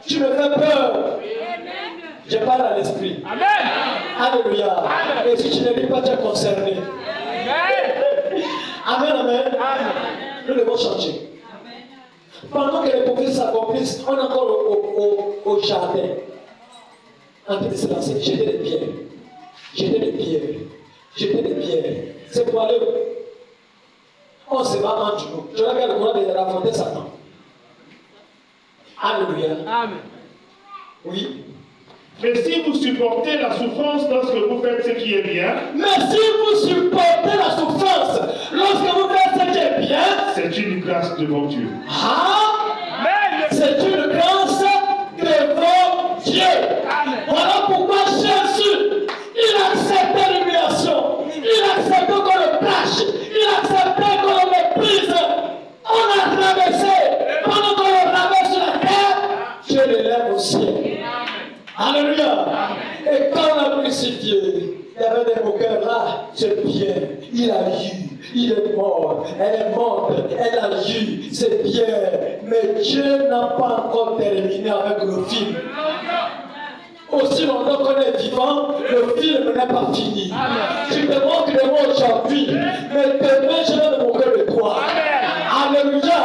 [SPEAKER 1] Tu me fais peur. Je parle à l'esprit. Alléluia. Et si tu ne lis pas, tu es concerné. Amen. Nous devons changer. Pendant que les prophéties s'accomplissent, on est encore au jardin. En train de se lancer, jeter des pierres. C'est pour aller. On se bat entre nous. Je regarde le courant de raconter Satan. Alléluia.
[SPEAKER 3] Amen.
[SPEAKER 1] Oui.
[SPEAKER 2] Mais si vous supportez la souffrance lorsque vous faites ce qui est bien,
[SPEAKER 1] mais si vous supportez la souffrance lorsque vous faites ce qui est bien,
[SPEAKER 2] c'est une grâce devant Dieu.
[SPEAKER 1] Amen. C'est une grâce devant Dieu. Amen. Voilà pourquoi Jésus, il acceptait l'humiliation. traverser, pendant qu'on le traverse sur la terre, Dieu l'élève au ciel. Alléluia. Et quand on l'a crucifié, il y avait des moqueurs là, c'est bien, il a eu, il est mort, elle est morte, elle a eu, c'est bien. Mais Dieu n'a pas encore terminé avec le film. Aussi longtemps qu'on est vivant, le film n'est pas fini. Tu te moques de moi aujourd'hui, mais demain je vais me moquer de toi. Alléluia.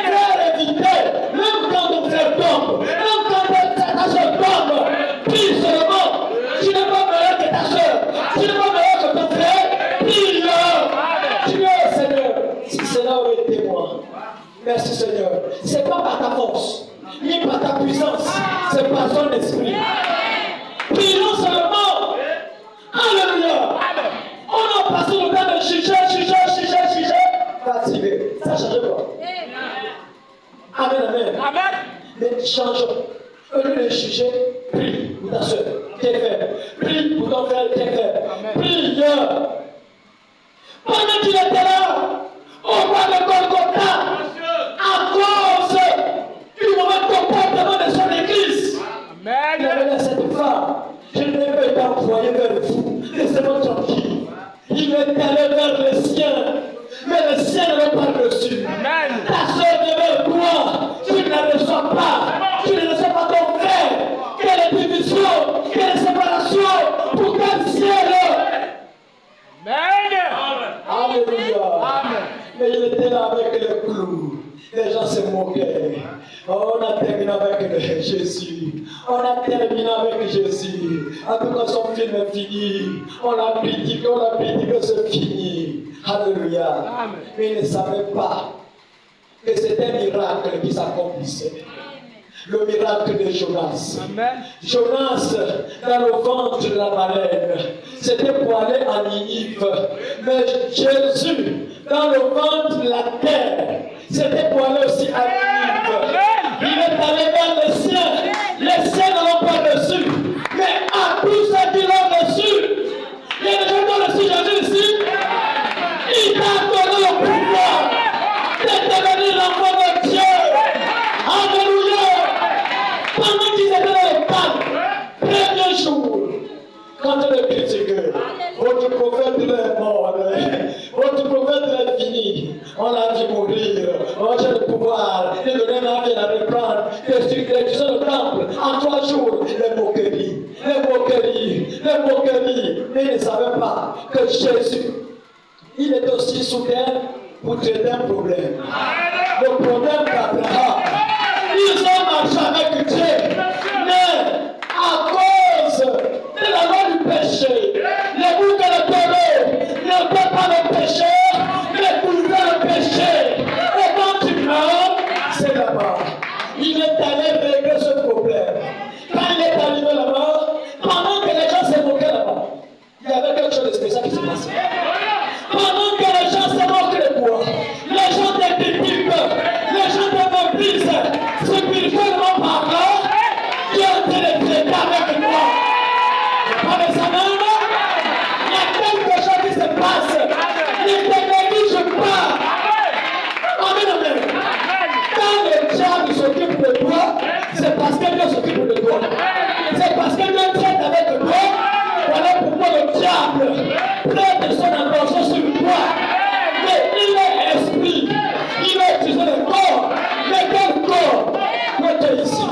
[SPEAKER 1] Frère éviter, même quand ton frère tombe, même quand ta soeur tombe, prie seulement. Tu n'es pas meilleur que ta soeur, tu n'es pas meilleur que ton frère, prie-le. Tu dis, oh Seigneur, si cela aurait été moi, merci Seigneur. C'est pas par ta force, ni par ta puissance, c'est par son esprit. Prions seulement. Alléluia. On a passé le temps de juger. Fatigué. Ça change quoi? Amen. Mais change. Au lieu de juger, prie pour ta soeur, tes frères. Prie pour ton frère, tes frères. Prie. Pendant qu'il était là, au bas de Golgotha, à cause du mauvais comportement de son église, il avait dit à cette femme, je n'ai pas été envoyé vers vous, laissez-moi tranquille. Il est allé vers les siens, mais les siens ne l'ont pas reçu. Ta soeur vient vers toi, tu ne la reçois pas, tu ne reçois pas ton frère. Quelle division, quelle séparation, pour quel ciel? Alléluia. Mais il était là avec les clous. Les gens se moquaient. Oh, on a terminé avec Jésus. On a terminé avec Jésus. En tout cas, son film est fini. On l'a critiqué, c'est fini. Alléluia. Mais il ne savait pas que c'était un miracle qui s'accomplissait. Le miracle de Jonas. Jonas, dans le ventre de la baleine, c'était pour aller à Ninive. Mais Jésus, dans le ventre de la terre, c'était pour aller aussi à Ninive. Il est allé vers les siens. Les siens ne l'ont pas reçu. Mais à tous ceux qui l'ont reçu, il y a des gens qui ont reçu Jésus ici. Il t'a donné le pouvoir de devenir l'enfant de Dieu. Alléluia. Pendant qu'ils étaient dans le camp, premier jour, quand on est critiqué, votre prophète est mort, votre prophète est fini, on l'a vu mourir, on a le pouvoir, il donne la vie à reprendre, destruction le temple, en 3 jours, les moqueries, mais ils ne savaient pas que Jésus, il est aussi sous terre pour traiter un problème, le problème d'Abraham. Ils ont marché avec Dieu, mais à cause de la loi du péché, les boucs et le taureau ne peuvent pas le péché, mais couvrir le péché. Et quand tu meurs, c'est là-bas. Il est allé régler ce problème. Quand il est arrivé là-bas, pendant que les gens se moquaient là-bas, il y avait quelque chose de spécial qui se passait. Pendant que les gens se moquaient de toi, les gens te critiquent, les gens te méprisent, spirituellement parlant, Dieu te les traite avec toi. Pas de sa main, il y a quelque chose qui se passe. Il te néglige pas. Amen. Quand le diable s'occupe de toi, c'est parce que Dieu s'occupe de toi. C'est parce que Dieu traite avec toi. Voilà pourquoi le diable prête son attention sur toi. Mais il est esprit. Il va utiliser le corps. Mais quel corps? Toi, tu es ici.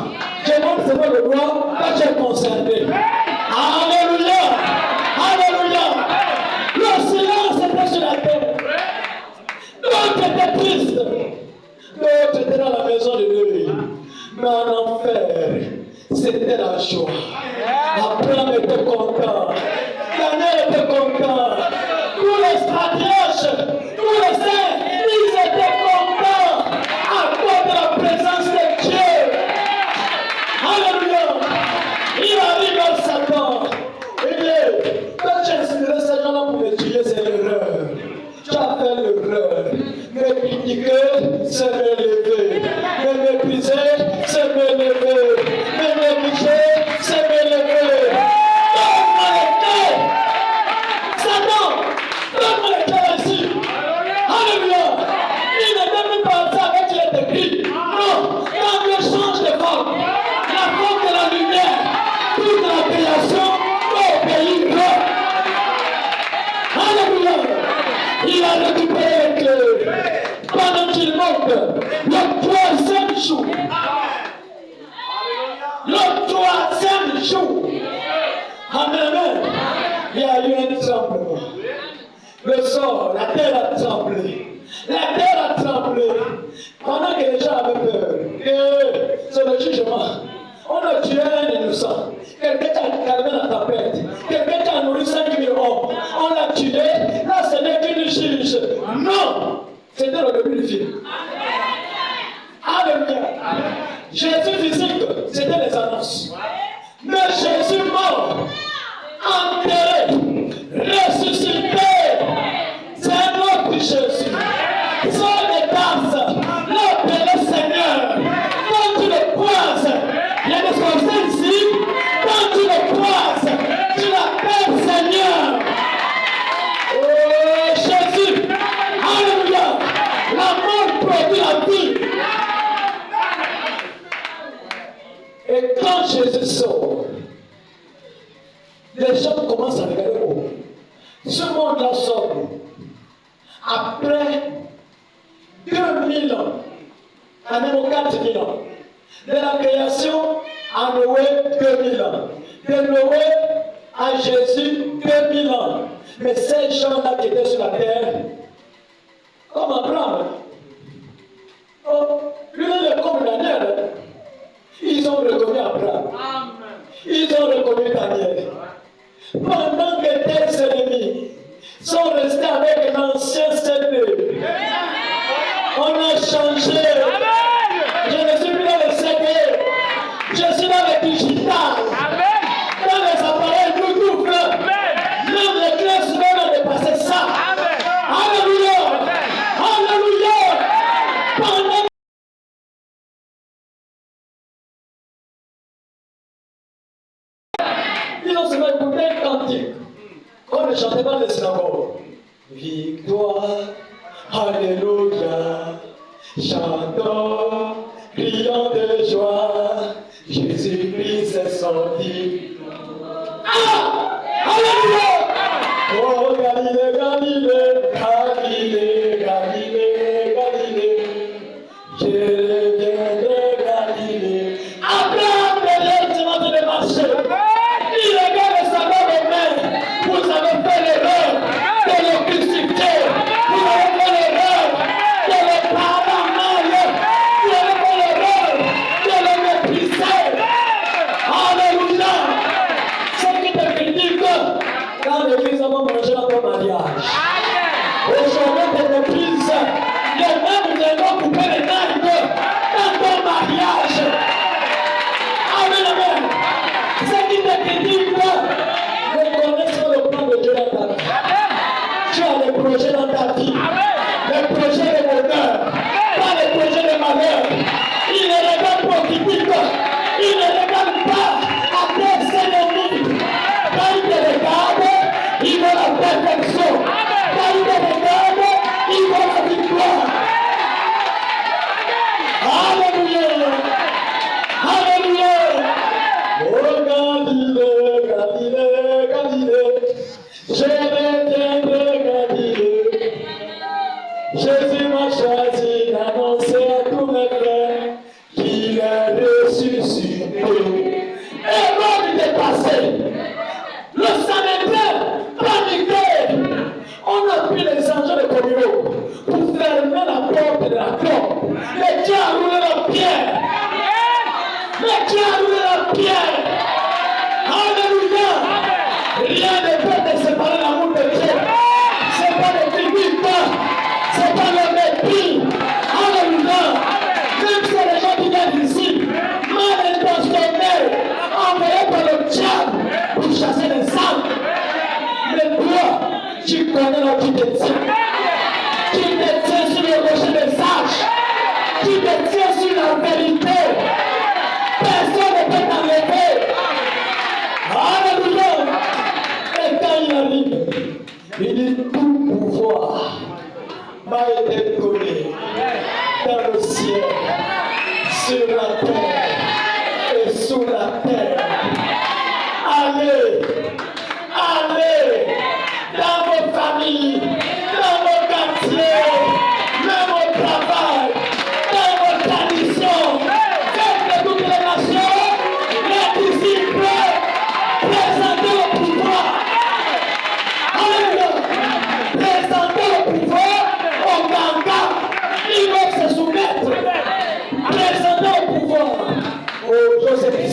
[SPEAKER 1] Je montre c'est pas le droit, pas tu es concerné. Alléluia. Le silence était sur la terre. D'autres étaient tristes. D'autres étaient dans la maison de Dieu. Mais en enfer, c'était la joie. Abraham était content. Daniel était content. Tous les patriarches, tous les saints, ils étaient contents à cause de la présence de Dieu. Alléluia. Il arrive à Satan. Il dit, quand j'ai inspiré ces gens-là pour me tuer, c'est l'erreur. Tu as fait l'erreur. Me critiquer, c'est me lever. Me mépriser, c'est me lever. Me négliger, c'est me lever. Jésus physique, c'était les annonces. Mais Jésus mort, enterré, ressuscité, c'est un autre Jésus. Sur les bases, l'appelé Seigneur. Quand tu le croises, il y a des choses ici. Quand tu le croises, tu l'appelles Seigneur. Oh Jésus, alléluia. La mort produit la vie. Et quand Jésus sort, les gens commencent à regarder haut. Ce monde-là sort. Après 2000 ans, à même 4000 ans, de la création à Noé, 2000 ans. De Noé à Jésus, 2000 ans. Mais ces gens-là qui étaient sur la terre, comme Abraham, oh, lui, il est comme Daniel. Ils ont reconnu Abraham. Ils ont reconnu Daniel. Pendant que tes ennemis sont restés avec l'ancien CD, on a changé. Je ne suis plus dans le CD, je suis dans le digital. Dans les appareils Bluetooth, même les clés souvent ont dépassé ça. Alléluia! Alléluia! Pendant ils ont seulement écouté un cantique. On ne chantait pas les synagogues. Victoire, Alléluia, chantons, crions de joie, Jésus-Christ est sorti. Ah! Alléluia! Oh Galilée, Galilée, Galilée, Galilée, Galilée, je reviens de Galilée. Abraham, derrière, tu vas te marcher. Il regarde le sabbat de main. Vous avez fait l'erreur de le crucifier. Vous avez fait l'erreur de le parler mal. Vous avez fait l'erreur de le mépriser. Alléluia. Ceux qui te critiquent, quand l'église va manger dans ton mariage. Aujourd'hui, te méprisent. Les mêmes viendront couper les narines dans ton mariage. Amen, amen. Ceux qui te critiquent ne connaissent pas le plan de Dieu dans ta vie. Tu as les projets dans ta vie. Les projets de bonheur, pas les projets de malheur. Il ne regarde pas aux critiques. Il ne regarde pas à tes ennemis. Quand il te regarde, il veut la perfection. Quand il te regarde, il veut la victoire. Alléluia. Alléluia. Oh Galilée, Galilée, Galilée, je reviendrai Galilée. Jésus m'a choisi d'annoncer à tous mes frères qu'il est ressuscité. Et l'homme est passé. Le Samaritain paniqué. On a pris les engins de communion pour fermer la porte de la clope. Mais Dieu a roulé la pierre. Mais Dieu a roulé la pierre. Alléluia. Rien ne peut te séparer de l'amour de Dieu. C'est pas le critiques, c'est pas le mépris. Alléluia. Même si les gens qui viennent ici, mal intentionnés, envoyés par le diable pour chasser les âmes. Mais toi, tu connais là qui te tient. Qui te tient sur le rocher des sages. Qui te tient sur la vérité. Personne ne peut t'enlever. Alléluia. Et quand il arrive, il dit tout pouvoir m'a été donné dans le ciel, sur la terre et sous la terre. Allez, allez, dans vos familles, dans vos quartiers, même au travail, dans vos traditions, faites de toutes les nations, les disciples, présentez le pouvoir. Alléluia. Présentez le pouvoir aux grands. Ils vont se soumettre. Présentez le pouvoir aux Joseph.